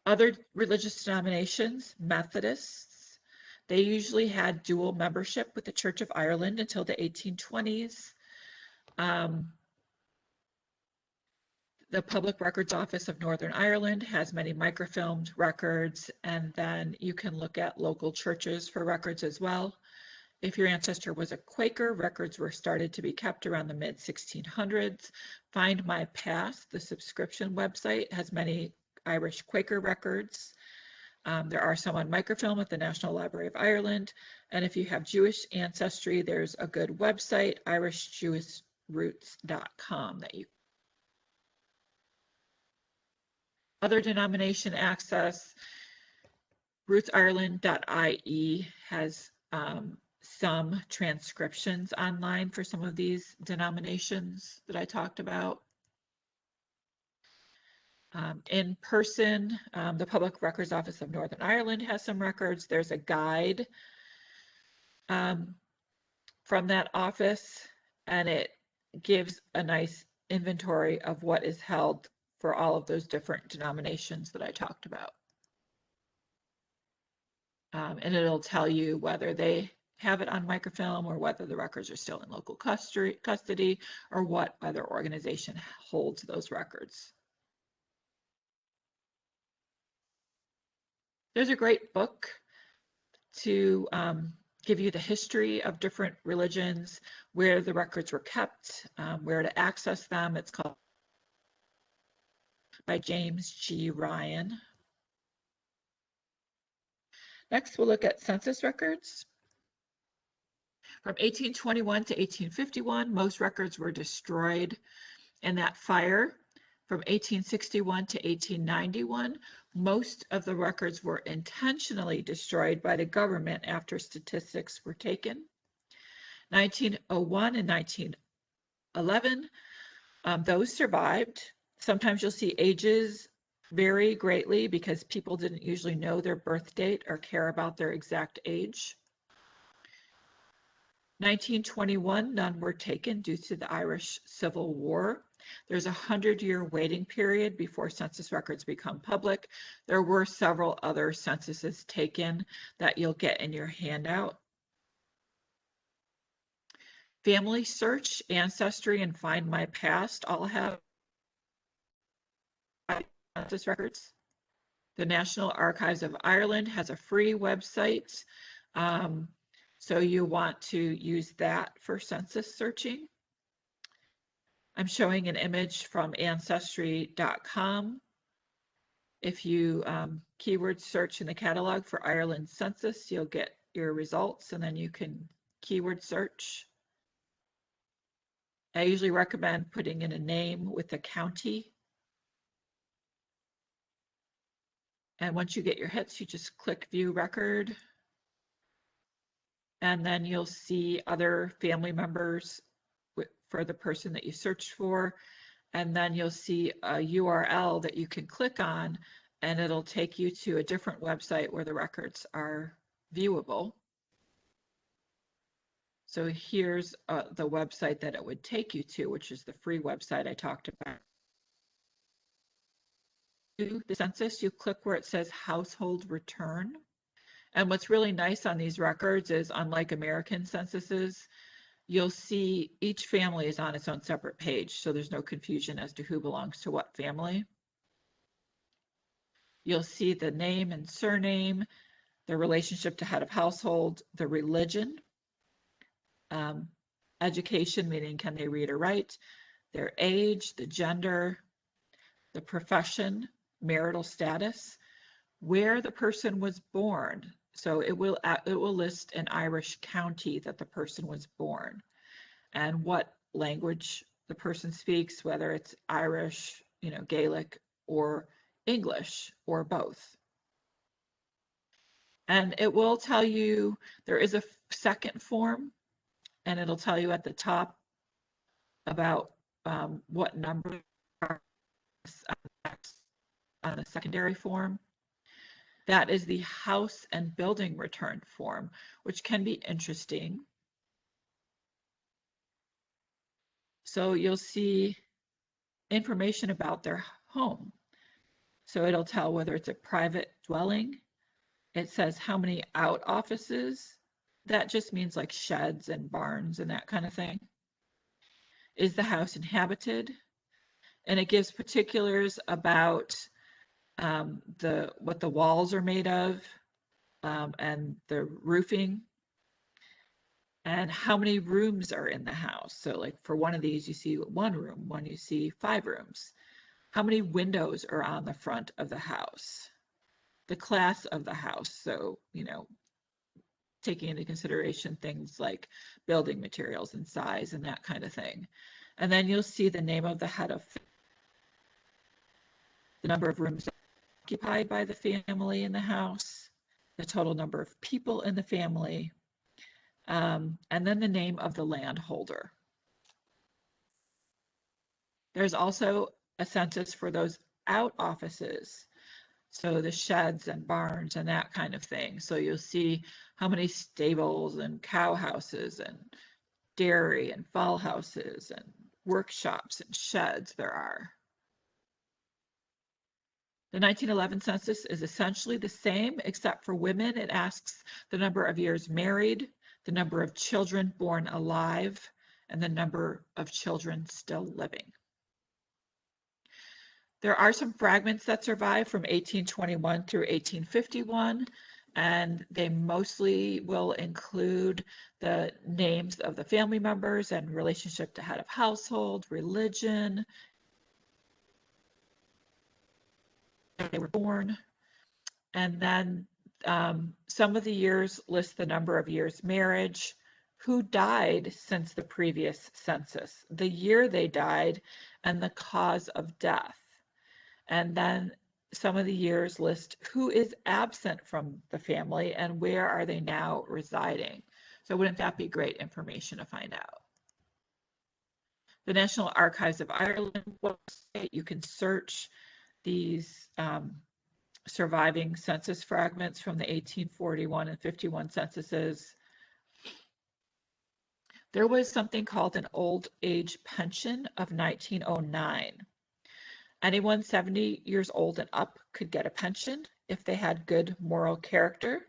Other religious denominations, Methodists, they usually had dual membership with the Church of Ireland until the 1820s. The Public Records Office of Northern Ireland has many microfilmed records, and then you can look at local churches for records as well. If your ancestor was a Quaker, records were started to be kept around the mid-1600s. Find My Past, the subscription website, has many Irish Quaker records. There are some on microfilm at the National Library of Ireland. And if you have Jewish ancestry, there's a good website, irishjewishRoots.com, that you. Other denomination access, rootsireland.ie has some transcriptions online for some of these denominations that I talked about. In person, the Public Records Office of Northern Ireland has some records. There's a guide from that office, and it gives a nice inventory of what is held for all of those different denominations that I talked about. And it'll tell you whether they have it on microfilm, or whether the records are still in local custody, or what other organization holds those records. There's a great book to give you the history of different religions, where the records were kept, where to access them. It's called by James G. Ryan. Next, we'll look at census records. From 1821 to 1851, most records were destroyed in that fire. From 1861 to 1891, most of the records were intentionally destroyed by the government after statistics were taken. 1901 and 1911, those survived. Sometimes you'll see ages vary greatly because people didn't usually know their birth date or care about their exact age. 1921, none were taken due to the Irish Civil War. There's a 100-year waiting period before census records become public. There were several other censuses taken that you'll get in your handout. Family Search, Ancestry, and Find My Past all have census records. The National Archives of Ireland has a free website. So you want to use that for census searching. I'm showing an image from ancestry.com. If you keyword search in the catalog for Ireland census, you'll get your results, and then you can keyword search. I usually recommend putting in a name with a county. And once you get your hits, you just click View Record. And then you'll see other family members for the person that you searched for. And then you'll see a URL that you can click on, and it'll take you to a different website where the records are viewable. So here's the website that it would take you to, which is the free website I talked about. To the census, you click where it says Household Return. And what's really nice on these records is, unlike American censuses, you'll see each family is on its own separate page, so there's no confusion as to who belongs to what family. You'll see the name and surname, the relationship to head of household, the religion, education, meaning can they read or write, their age, the gender, the profession, marital status, where the person was born. So it will list an Irish county that the person was born, and what language the person speaks, whether it's Irish, Gaelic, or English, or both. And it will tell you there is a second form, and it'll tell you at the top about what number on the secondary form. That is the house and building return form, which can be interesting. So you'll see information about their home. So it'll tell whether it's a private dwelling. It says how many out offices. That just means like sheds and barns and that kind of thing. Is the house inhabited? And it gives particulars about what the walls are made of, and the roofing, and how many rooms are in the house. So like for one of these, you see one room, one you see 5 rooms. How many windows are on the front of the house? The class of the house. So, taking into consideration things like building materials and size and that kind of thing. And then you'll see the name of the head of the number of rooms occupied by the family in the house, the total number of people in the family, and then the name of the landholder. There's also a census for those out offices, so the sheds and barns and that kind of thing. So you'll see how many stables and cow houses and dairy and fowl houses and workshops and sheds there are. The 1911 census is essentially the same, except for women. It asks the number of years married, the number of children born alive, and the number of children still living. There are some fragments that survive from 1821 through 1851, and they mostly will include the names of the family members and relationship to head of household, religion, where they were born, and then some of the years list the number of years marriage, who died since the previous census, the year they died, and the cause of death. And then some of the years list who is absent from the family and where are they now residing. So wouldn't that be great information to find out? The National Archives of Ireland website, you can search these surviving census fragments from the 1841 and 51 censuses. There was something called an old age pension of 1909. Anyone 70 years old and up could get a pension if they had good moral character.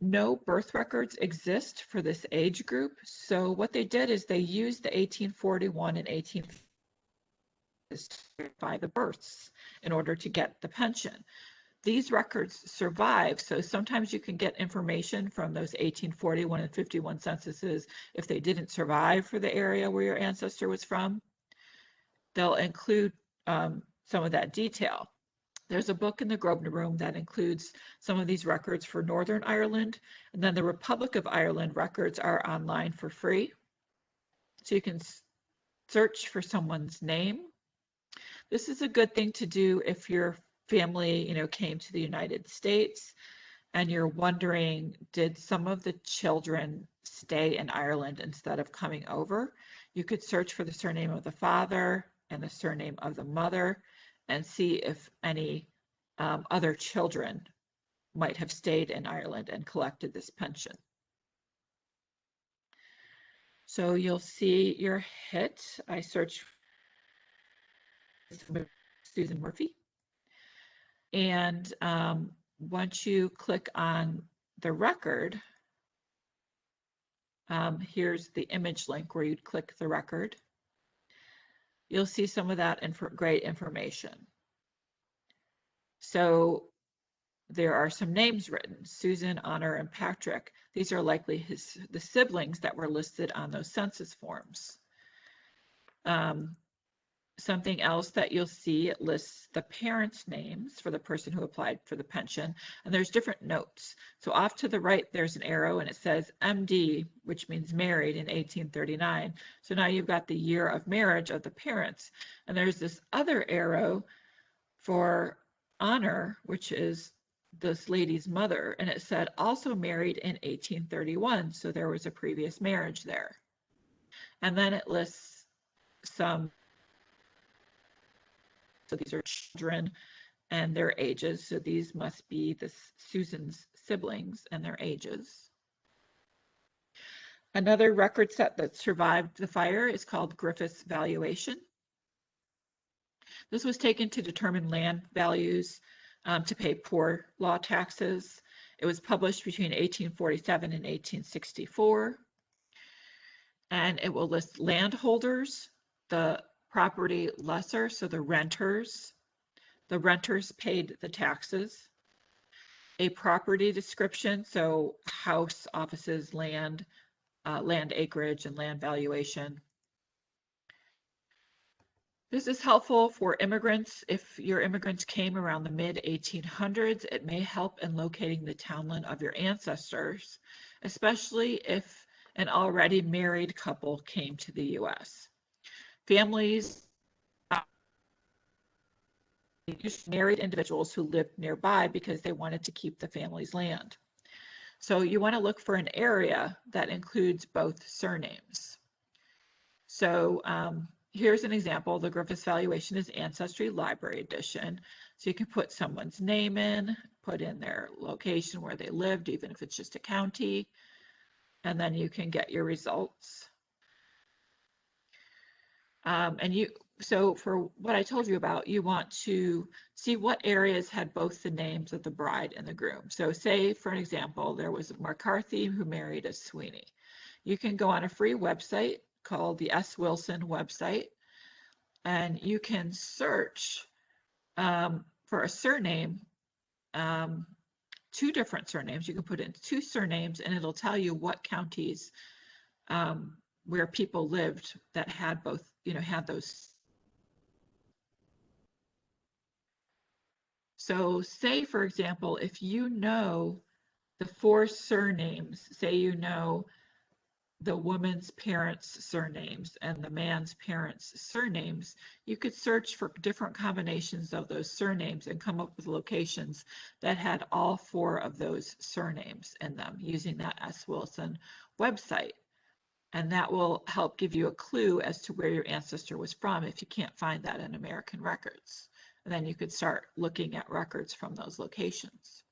No birth records exist for this age group, so what they did is they used the 1841 and 1850 to verify the births in order to get the pension. These records survive, so sometimes you can get information from those 1841 and 51 censuses if they didn't survive for the area where your ancestor was from. They'll include some of that detail. There's a book in the Grosvenor Room that includes some of these records for Northern Ireland, and then the Republic of Ireland records are online for free. So you can search for someone's name. This is a good thing to do if your family, came to the United States and you're wondering, did some of the children stay in Ireland instead of coming over? You could search for the surname of the father and the surname of the mother and see if any other children might have stayed in Ireland and collected this pension. So you'll see your hit. I search Susan Murphy. And once you click on the record, here's the image link where you'd click the record. You'll see some of that great information. So there are some names written, Susan, Honor, and Patrick. These are likely the siblings that were listed on those census forms. Something else that you'll see, it lists the parents' names for the person who applied for the pension, and there's different notes. So off to the right, there's an arrow and it says MD, which means married in 1839. So now you've got the year of marriage of the parents. And there's this other arrow for Honor, which is this lady's mother, and it said also married in 1831. So there was a previous marriage there. And then it lists some. So these are children and their ages. So these must be Susan's siblings and their ages. Another record set that survived the fire is called Griffith's Valuation. This was taken to determine land values to pay poor law taxes. It was published between 1847 and 1864. And it will list landholders, the property lessor, so the renters paid the taxes, a property description, so house, offices, land, land acreage, and land valuation. This is helpful for immigrants. If your immigrants came around the mid-1800s, it may help in locating the townland of your ancestors, especially if an already married couple came to the U.S. Families, married individuals who lived nearby because they wanted to keep the family's land. So you want to look for an area that includes both surnames. So here's an example. The Griffith's Valuation is Ancestry Library Edition. So you can put someone's name in, put in their location where they lived, even if it's just a county, and then you can get your results. And So for what I told you about, you want to see what areas had both the names of the bride and the groom. So say, for an example, there was a McCarthy who married a Sweeney. You can go on a free website called the S. Wilson website, and you can search for a surname, two different surnames. You can put in two surnames, and it'll tell you what counties where people lived that had both, had those. So say, for example, if you know the four surnames, say you know the woman's parents' surnames and the man's parents' surnames, you could search for different combinations of those surnames and come up with locations that had all four of those surnames in them using that S. Wilson website. And that will help give you a clue as to where your ancestor was from if you can't find that in American records. And then you could start looking at records from those locations.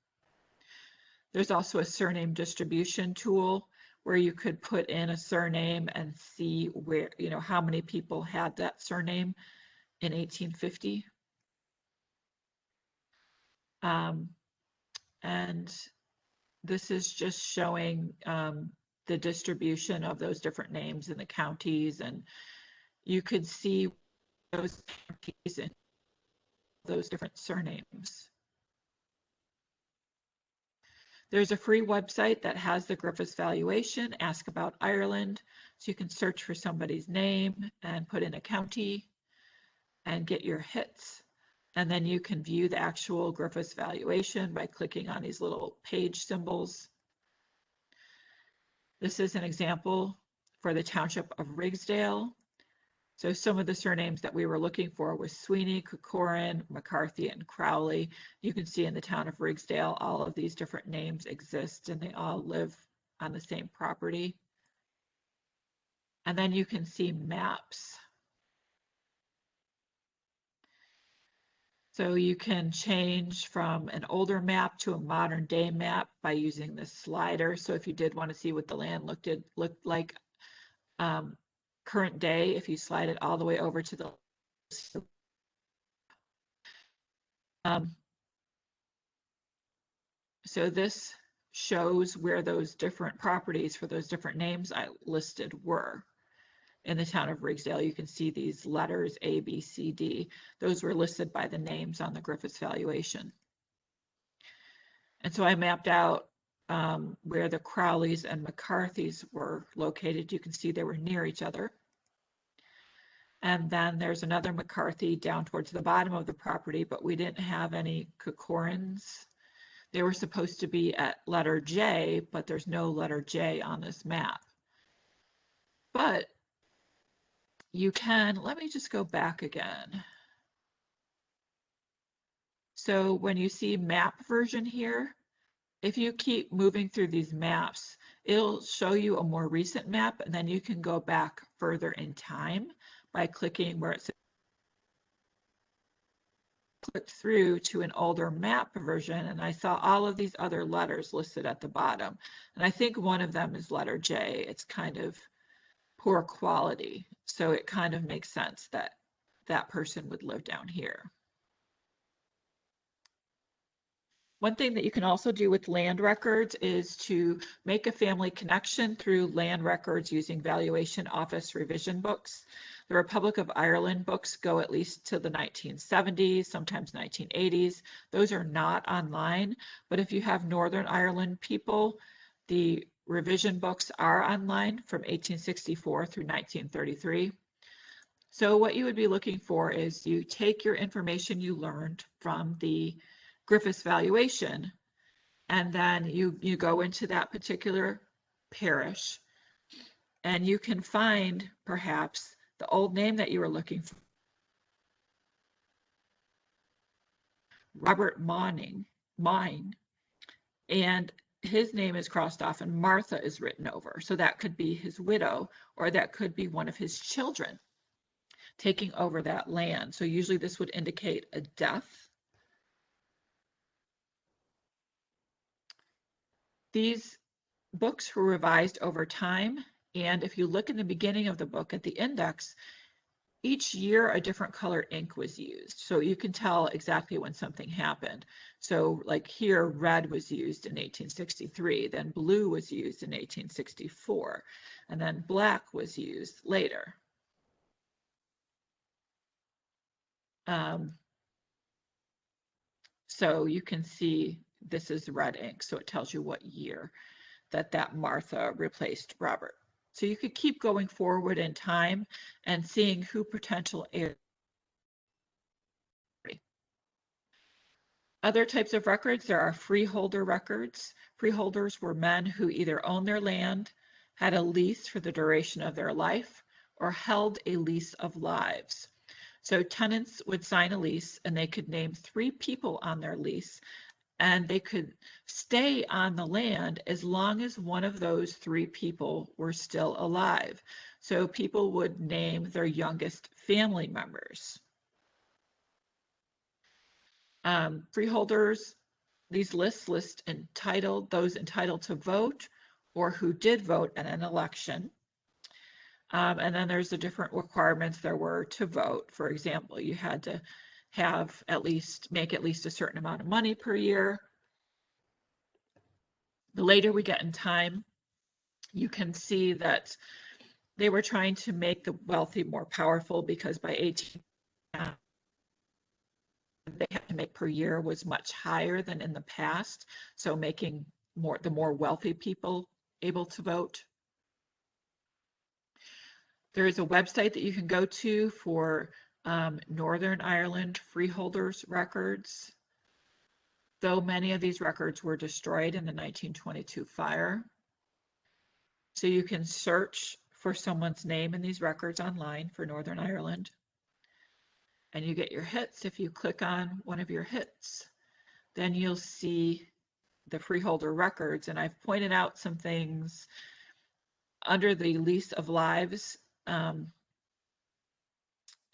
There's also a surname distribution tool where you could put in a surname and see where, how many people had that surname in 1850. And this is just showing the distribution of those different names in the counties, and you could see those counties and those different surnames. There's a free website that has the Griffiths valuation, Ask About Ireland, so you can search for somebody's name and put in a county and get your hits. And then you can view the actual Griffiths valuation by clicking on these little page symbols. This is an example for the township of Rigsdale. So some of the surnames that we were looking for was Sweeney, Corcoran, McCarthy, and Crowley. You can see in the town of Rigsdale, all of these different names exist and they all live on the same property. And then you can see maps. So you can change from an older map to a modern day map by using this slider. So if you did want to see what the land looked like current day, if you slide it all the way over to the so this shows where those different properties for those different names I listed were. In the town of Rigsdale, you can see these letters A, B, C, D. Those were listed by the names on the Griffiths valuation. And so I mapped out where the Crowleys and McCarthys were located. You can see they were near each other. And then there's another McCarthy down towards the bottom of the property, but we didn't have any Corcorans. They were supposed to be at letter J, but there's no letter J on this map. But you can, let me just go back again. So when you see map version here, if you keep moving through these maps, it'll show you a more recent map, and then you can go back further in time by clicking where it says click through to an older map version, and I saw all of these other letters listed at the bottom. And I think one of them is letter J. It's kind of poor quality, so it kind of makes sense that that person would live down here. One thing that you can also do with land records is to make a family connection through land records using valuation office revision books. The Republic of Ireland books go at least to the 1970s, sometimes 1980s. Those are not online, but if you have Northern Ireland people, the revision books are online from 1864 through 1933. So what you would be looking for is you take your information you learned from the Griffiths valuation, and then you go into that particular parish, and you can find perhaps the old name that you were looking for. Robert Mine, and his name is crossed off and Martha is written over. So that could be his widow, or that could be one of his children taking over that land. So usually this would indicate a death. These books were revised over time, and if you look in the beginning of the book at the index, each year a different color ink was used. So you can tell exactly when something happened. So like here, red was used in 1863, then blue was used in 1864, and then black was used later. So you can see this is red ink, so it tells you what year that Martha replaced Robert. So you could keep going forward in time and seeing who potential heirs. Other types of records, there are freeholder records. Freeholders were men who either owned their land, had a lease for the duration of their life, or held a lease of lives. So tenants would sign a lease and they could name 3 people on their lease, and they could stay on the land as long as one of those 3 people were still alive. So people would name their youngest family members. Freeholders, these lists list those entitled to vote or who did vote in an election. And then there's the different requirements there were to vote. For example, you had to have make at least a certain amount of money per year. The later we get in time, you can see that they were trying to make the wealthy more powerful, because by 18 they had to make per year was much higher than in the past. So making the more wealthy people able to vote. There is a website that you can go to for Northern Ireland freeholders records. Though many of these records were destroyed in the 1922 fire. So you can search for someone's name in these records online for Northern Ireland. And you get your hits. If you click on one of your hits, then you'll see the freeholder records. And I've pointed out some things under the lease of lives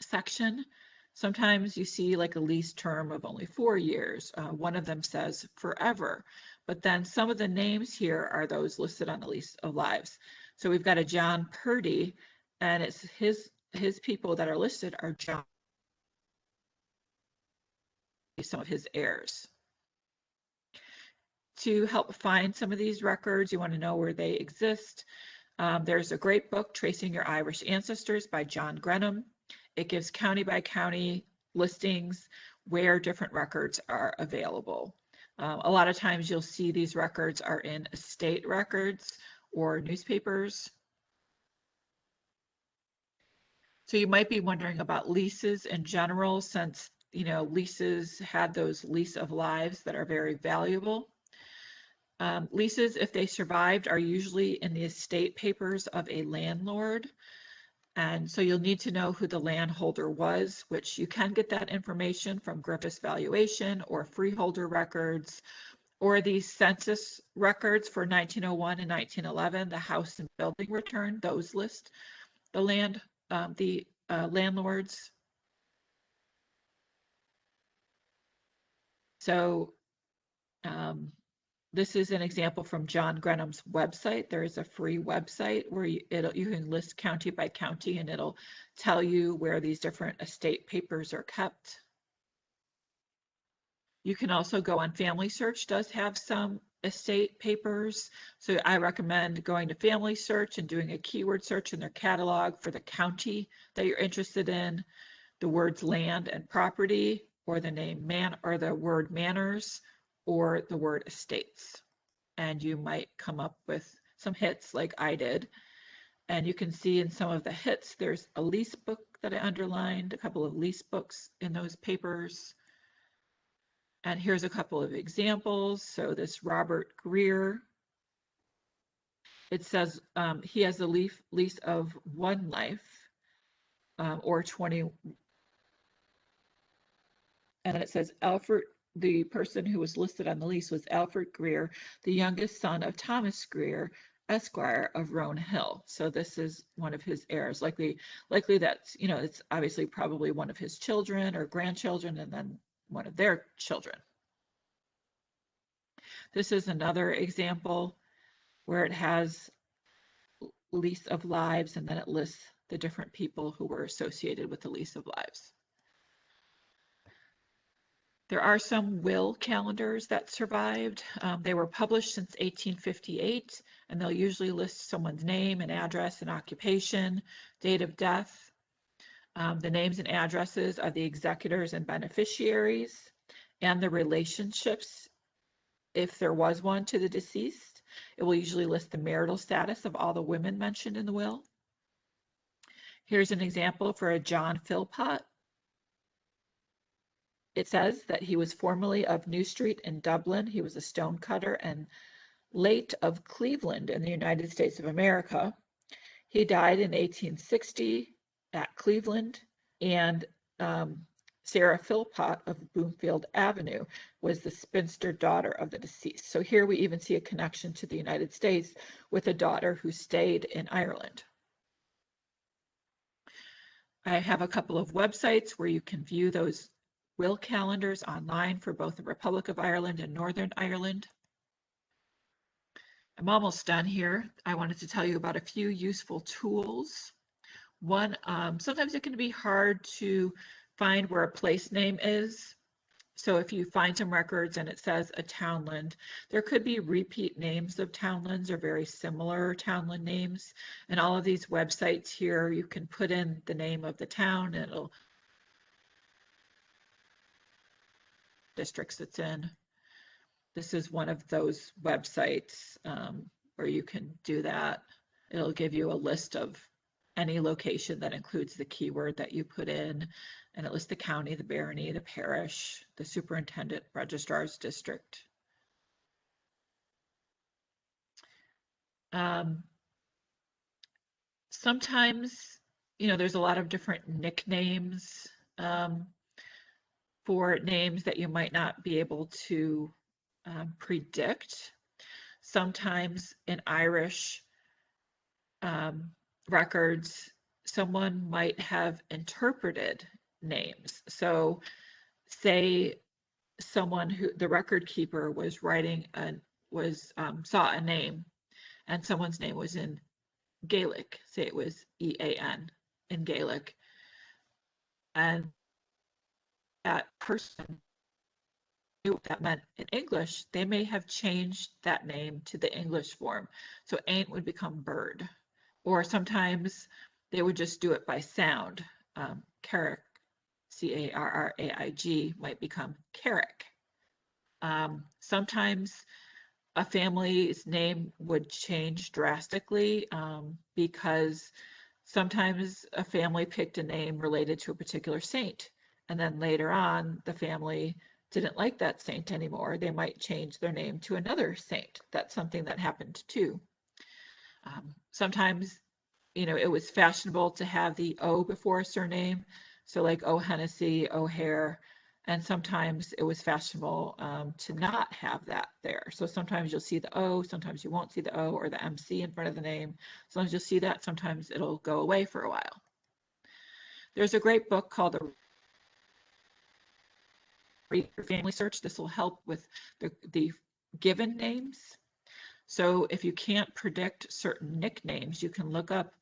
section. Sometimes you see like a lease term of only 4 years. One of them says forever, but then some of the names here are those listed on the lease of lives. So we've got a John Purdy, and it's his people that are listed are John, some of his heirs. To help find some of these records, you want to know where they exist. There's a great book, Tracing Your Irish Ancestors by John Grenham. It gives county by county listings where different records are available. A lot of times you'll see these records are in estate records or newspapers. So you might be wondering about leases in general, since leases had those lease of lives that are very valuable. Leases, if they survived, are usually in the estate papers of a landlord. And so you'll need to know who the landholder was, which you can get that information from Griffith's valuation or freeholder records, or these census records for 1901 and 1911, the house and building return, those list the landlords. So this is an example from John Grenham's website. There is a free website where you can list county by county, and it'll tell you where these different estate papers are kept. You can also go on Family Search, does have some estate papers. So I recommend going to Family Search and doing a keyword search in their catalog for the county that you're interested in, the words land and property, or the name or the word manors, or the word estates. And you might come up with some hits like I did. And you can see in some of the hits, there's a lease book that I underlined, a couple of lease books in those papers. And here's a couple of examples. So this Robert Greer, it says he has a lease of 1 life, or 20. And then it says Alfred, the person who was listed on the lease was Alfred Greer, the youngest son of Thomas Greer, Esquire of Roan Hill. So this is one of his heirs. Likely that's, it's obviously probably one of his children or grandchildren, and then one of their children. This is another example where it has lease of lives, and then it lists the different people who were associated with the lease of lives. There are some will calendars that survived. They were published since 1858, and they'll usually list someone's name and address and occupation, date of death, the names and addresses of the executors and beneficiaries, and the relationships, if there was one, to the deceased. It will usually list the marital status of all the women mentioned in the will. Here's an example for a John Philpott. It says that he was formerly of New Street in Dublin. He was a stonecutter and late of Cleveland in the United States of America. He died in 1860 at Cleveland, and Sarah Philpott of Bloomfield Avenue was the spinster daughter of the deceased. So here we even see a connection to the United States with a daughter who stayed in Ireland. I have a couple of websites where you can view those will calendars online for both the Republic of Ireland and Northern Ireland. I'm almost done here. I wanted to tell you about a few useful tools. One, sometimes it can be hard to find where a place name is. So if you find some records and it says a townland, there could be repeat names of townlands or very similar townland names. And all of these websites here, you can put in the name of the town and it'll districts it's in. This is one of those websites where you can do that. It'll give you a list of any location that includes the keyword that you put in, and it lists the county, the barony, the parish, the superintendent, registrar's district. Sometimes, there's a lot of different nicknames for names that you might not be able to predict. Sometimes in Irish records, someone might have interpreted names. So say someone who the record keeper was writing saw a name and someone's name was in Gaelic, say it was EAN in Gaelic, and that person knew what that meant in English, they may have changed that name to the English form. So ain't would become bird. Or sometimes they would just do it by sound. Carrick, C-A-R-R-A-I-G, might become Carrick. Sometimes a family's name would change drastically because sometimes a family picked a name related to a particular saint. And then later on, the family didn't like that saint anymore. They might change their name to another saint. That's something that happened too. Sometimes, it was fashionable to have the O before a surname. So like O'Hennessy, O'Hare, and sometimes it was fashionable to not have that there. So sometimes you'll see the O, sometimes you won't see the O or the MC in front of the name. Sometimes you'll see that, sometimes it'll go away for a while. There's a great book called The Family Search. This will help with the given names. So if you can't predict certain nicknames, you can look up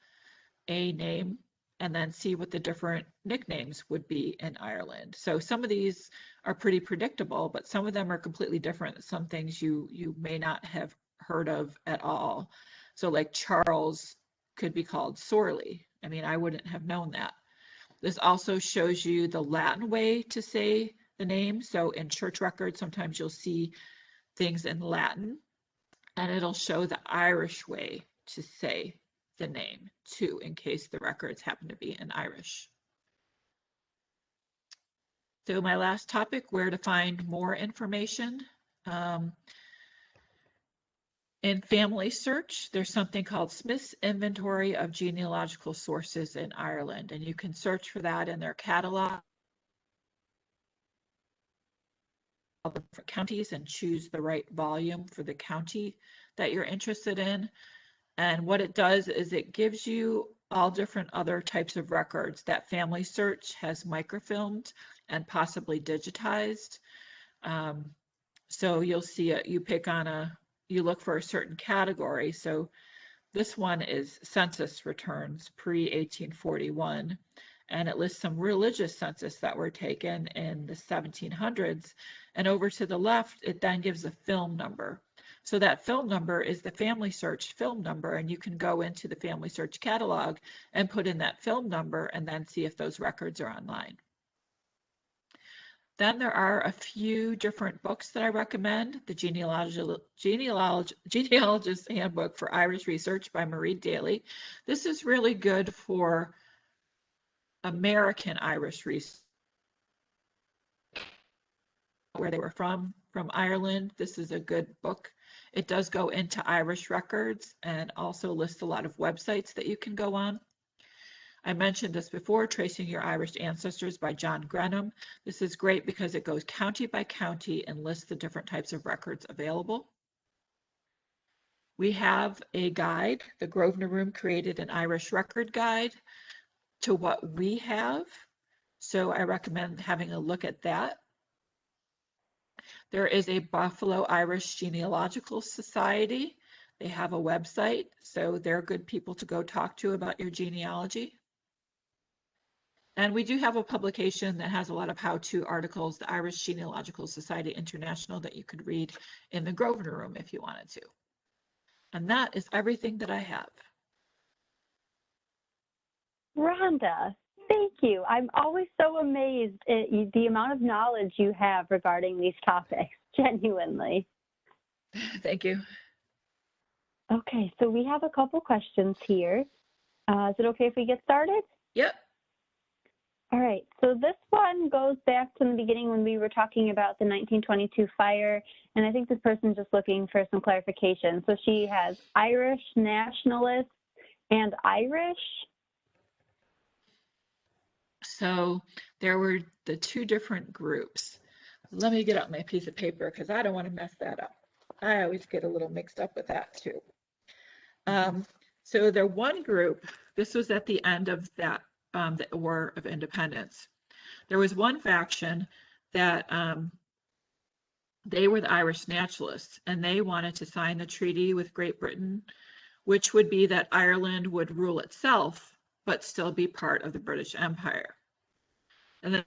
a name and then see what the different nicknames would be in Ireland. So some of these are pretty predictable, but some of them are completely different. Some things you may not have heard of at all. So like Charles could be called Sorley. I mean, I wouldn't have known that. This also shows you the Latin way to say the name. So in church records, sometimes you'll see things in Latin, and it'll show the Irish way to say the name too, in case the records happen to be in Irish. So my last topic, where to find more information. In Family Search, there's something called Smith's Inventory of Genealogical Sources in Ireland, and you can search for that in their catalog of different counties and choose the right volume for the county that you're interested in. And what it does is it gives you all different other types of records that Family Search has microfilmed and possibly digitized. So you'll see it, you look for a certain category. So This one is census returns pre-1841, and it lists some religious census that were taken in the 1700s. And over to the left, it then gives a film number. So that film number is the Family Search film number, and you can go into the Family Search catalog and put in that film number and then see if those records are online. Then there are a few different books that I recommend. The Genealogist's Handbook for Irish Research by Marie Daly. This is really good for American Irish research, where they were from Ireland. This is a good book. It does go into Irish records and also lists a lot of websites that you can go on. I mentioned this before, Tracing Your Irish Ancestors by John Grenham. This is great because it goes county by county and lists the different types of records available. We have a guide. The Grosvenor Room created an Irish record guide to what we have. So I recommend having a look at that. There is a Buffalo Irish Genealogical Society. They have a website, so they're good people to go talk to about your genealogy. And we do have a publication that has a lot of how-to articles, the Irish Genealogical Society International, that you could read in the Grosvenor Room if you wanted to. And that is everything that I have. Rhonda, thank you. I'm always so amazed at the amount of knowledge you have regarding these topics, genuinely. Thank you. Okay, so we have a couple questions here. Is it okay if we get started? Yep. All right, so this one goes back to the beginning when we were talking about the 1922 fire, and I think this person's just looking for some clarification. So she has Irish nationalists and Irish. So there were the two different groups. Let me get out my piece of paper because I don't want to mess that up. I always get a little mixed up with that too. So the one group, this was at the end of that, the War of Independence. There was one faction that they were the Irish nationalists, and they wanted to sign the treaty with Great Britain, which would be that Ireland would rule itself, but still be part of the British Empire. And then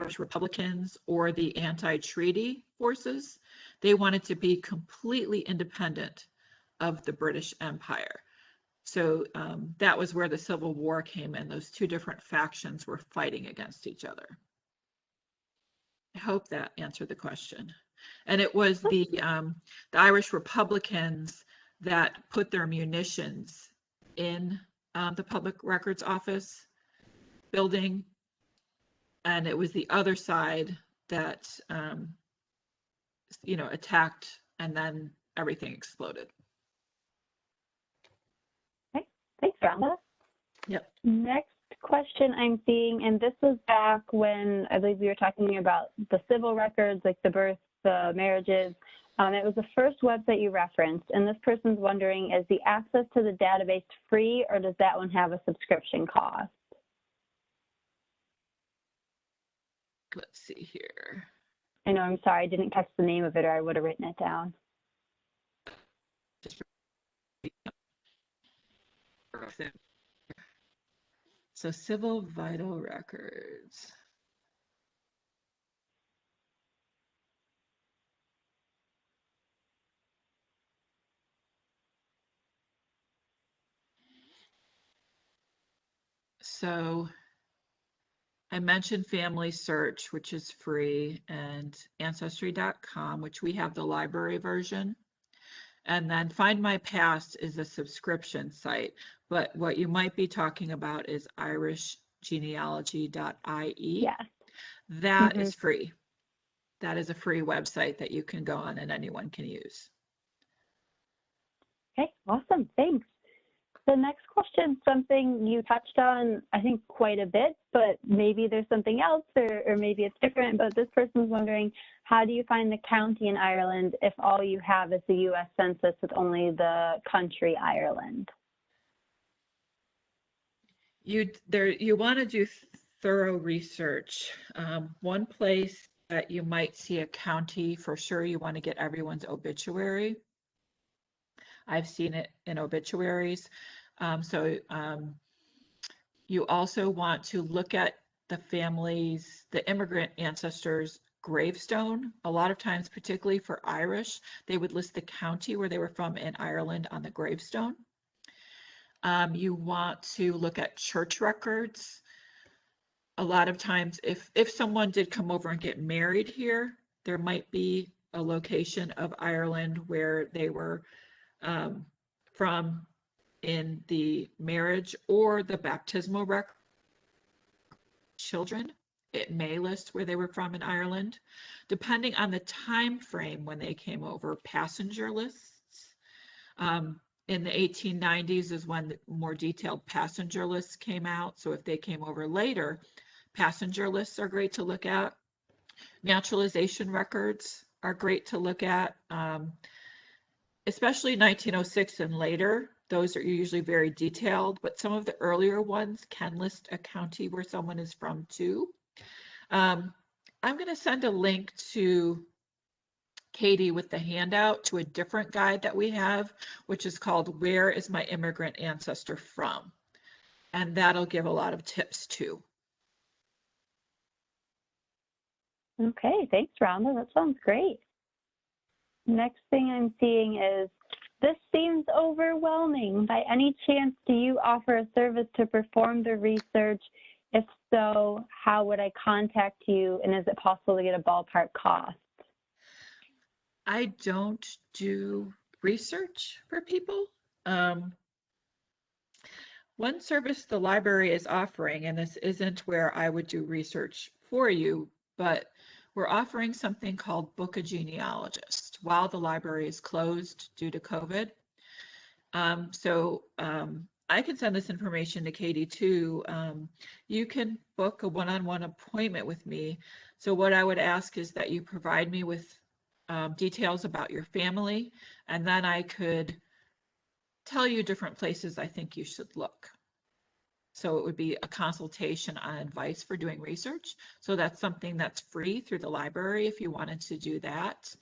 Irish Republicans or the anti-treaty forces, they wanted to be completely independent of the British Empire. So that was where the Civil War came in. Those two different factions were fighting against each other. I hope that answered the question. And it was the Irish Republicans that put their munitions in the Public Records Office building, and it was the other side that attacked, and then everything exploded. Okay, thanks, Rhonda. Yep. Next question I'm seeing, and this was back when I believe we were talking about the civil records, like the births, the marriages. It was the first website you referenced, and this person's wondering, is the access to the database free, or does that one have a subscription cost? Let's see here. I know, I'm sorry, I didn't catch the name of it, or I would have written it down. So Civil Vital Records. So I mentioned Family Search, which is free, and Ancestry.com, which we have the library version. And then Find My Past is a subscription site. But what you might be talking about is irishgenealogy.ie. Yeah. That is free. That is a free website that you can go on and anyone can use. Okay, awesome, thanks. The next question, something you touched on, I think, quite a bit, but maybe there's something else, or maybe it's different, but this person's wondering, how do you find the county in Ireland if all you have is the U.S. Census with only the country Ireland? You want to do thorough research. One place that you might see a county, for sure you want to get everyone's obituary. I've seen it in obituaries. You also want to look at the immigrant ancestors' gravestone. A lot of times, particularly for Irish, they would list the county where they were from in Ireland on the gravestone. You want to look at church records. A lot of times, if someone did come over and get married here, there might be a location of Ireland where they were from in the marriage or the baptismal record. Children, it may list where they were from in Ireland. Depending on the time frame when they came over, passenger lists. In the 1890s is when the more detailed passenger lists came out. So if they came over later, passenger lists are great to look at. Naturalization records are great to look at, especially 1906 and later. Those are usually very detailed, but some of the earlier ones can list a county where someone is from too. I'm going to send a link to Katie with the handout to a different guide that we have, which is called Where is My Immigrant Ancestor From? And that'll give a lot of tips too. Okay, thanks, Rhonda. That sounds great. Next thing I'm seeing is, this seems overwhelming. By any chance, do you offer a service to perform the research? If so, how would I contact you? And is it possible to get a ballpark cost? I don't do research for people. One service the library is offering, and this isn't where I would do research for you, but we're offering something called Book a Genealogist while the library is closed due to COVID. I can send this information to Katie too. You can book a one-on-one appointment with me. So what I would ask is that you provide me with details about your family, and then I could tell you different places I think you should look. So it would be a consultation on advice for doing research. So that's something that's free through the library if you wanted to do that.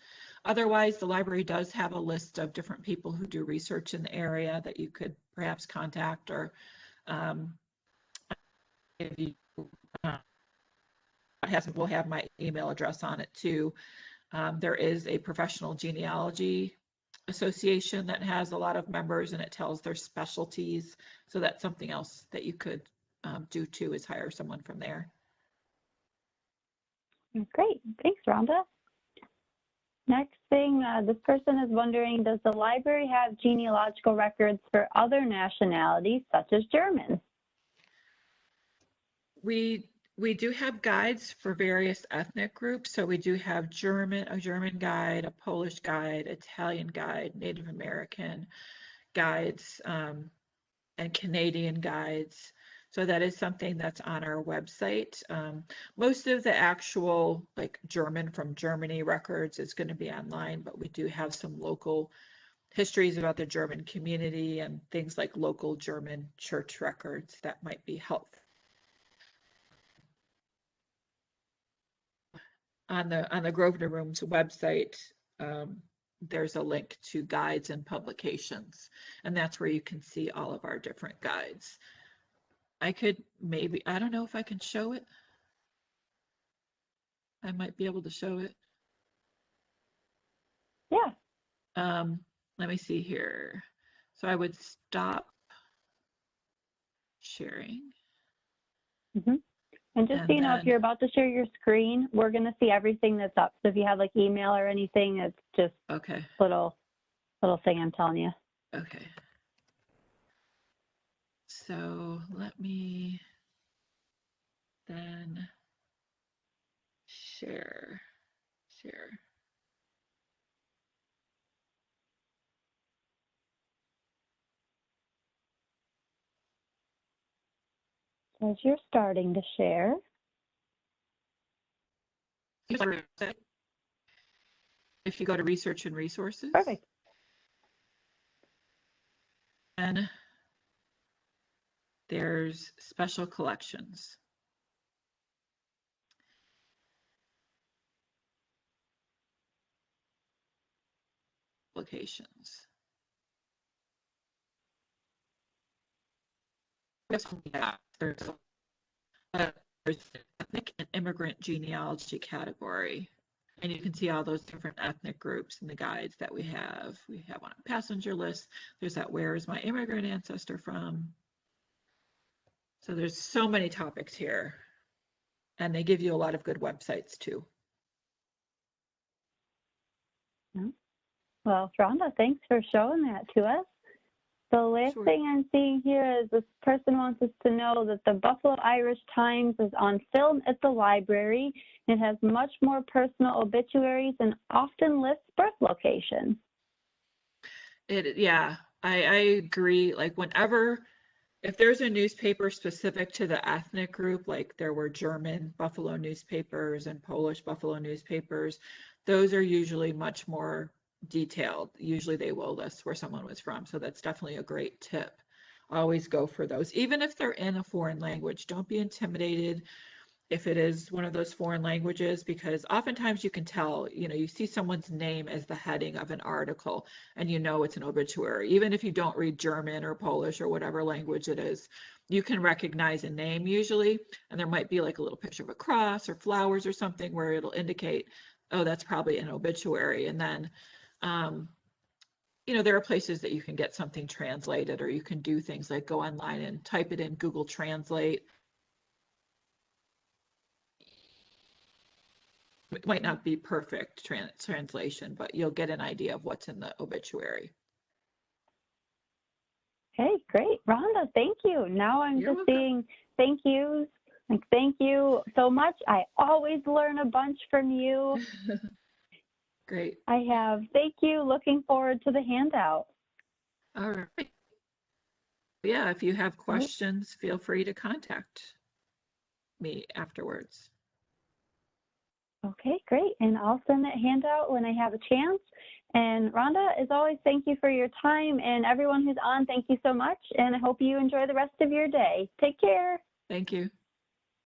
Otherwise, the library does have a list of different people who do research in the area that you could perhaps contact, or if you will have my email address on it too. There is a professional genealogy association that has a lot of members, and it tells their specialties. So that's something else that you could do too, is hire someone from there. Great, thanks, Rhonda. Next thing, this person is wondering, does the library have genealogical records for other nationalities, such as Germans? We do have guides for various ethnic groups. So we do have a German guide, a Polish guide, Italian guide, Native American guides, and Canadian guides. So that is something that's on our website. Most of the actual German from Germany records is going to be online, but we do have some local histories about the German community and things like local German church records that might be helpful. On the Grosvenor Room's website, there's a link to guides and publications, and that's where you can see all of our different guides. I don't know if I can show it. I might be able to show it. Yeah. Let me see here. So I would stop sharing. Mm-hmm. And just so you know, if you're about to share your screen, we're going to see everything that's up. So if you have email or anything, it's just okay. little thing I'm telling you. Okay. So let me then share. As you're starting to share. If you go to research and resources. Perfect. And there's special collections. Publications. there's there's an ethnic and immigrant genealogy category. And you can see all those different ethnic groups in the guides that we have. We have on a passenger list. There's that where is my immigrant ancestor from? So there's so many topics here. And they give you a lot of good websites too. Well, Rhonda, thanks for showing that to us. The last Sure. thing I'm seeing here is this person wants us to know that the Buffalo Irish Times is on film at the library. It has much more personal obituaries and often lists birth locations. Yeah, I agree. Like if there's a newspaper specific to the ethnic group, like there were German Buffalo newspapers and Polish Buffalo newspapers, those are usually much more detailed. Usually they will list where someone was from. So that's definitely a great tip. Always go for those. Even if they're in a foreign language, don't be intimidated if it is one of those foreign languages, because oftentimes you can tell, you see someone's name as the heading of an article and it's an obituary. Even if you don't read German or Polish or whatever language it is, you can recognize a name usually, and there might be like a little picture of a cross or flowers or something where it'll indicate, oh, that's probably an obituary. And then, there are places that you can get something translated, or you can do things like go online and type it in Google Translate. It might not be perfect translation, but you'll get an idea of what's in the obituary. Okay, great. Rhonda, thank you. Now I'm You're just welcome. seeing thank yous. Like, thank you so much. I always learn a bunch from you. Great. I have thank you. Looking forward to the handout. All right. Yeah, if you have questions, feel free to contact me afterwards. Okay, great. And I'll send that handout when I have a chance. And Rhonda, as always, thank you for your time. And everyone who's on, thank you so much. And I hope you enjoy the rest of your day. Take care. Thank you.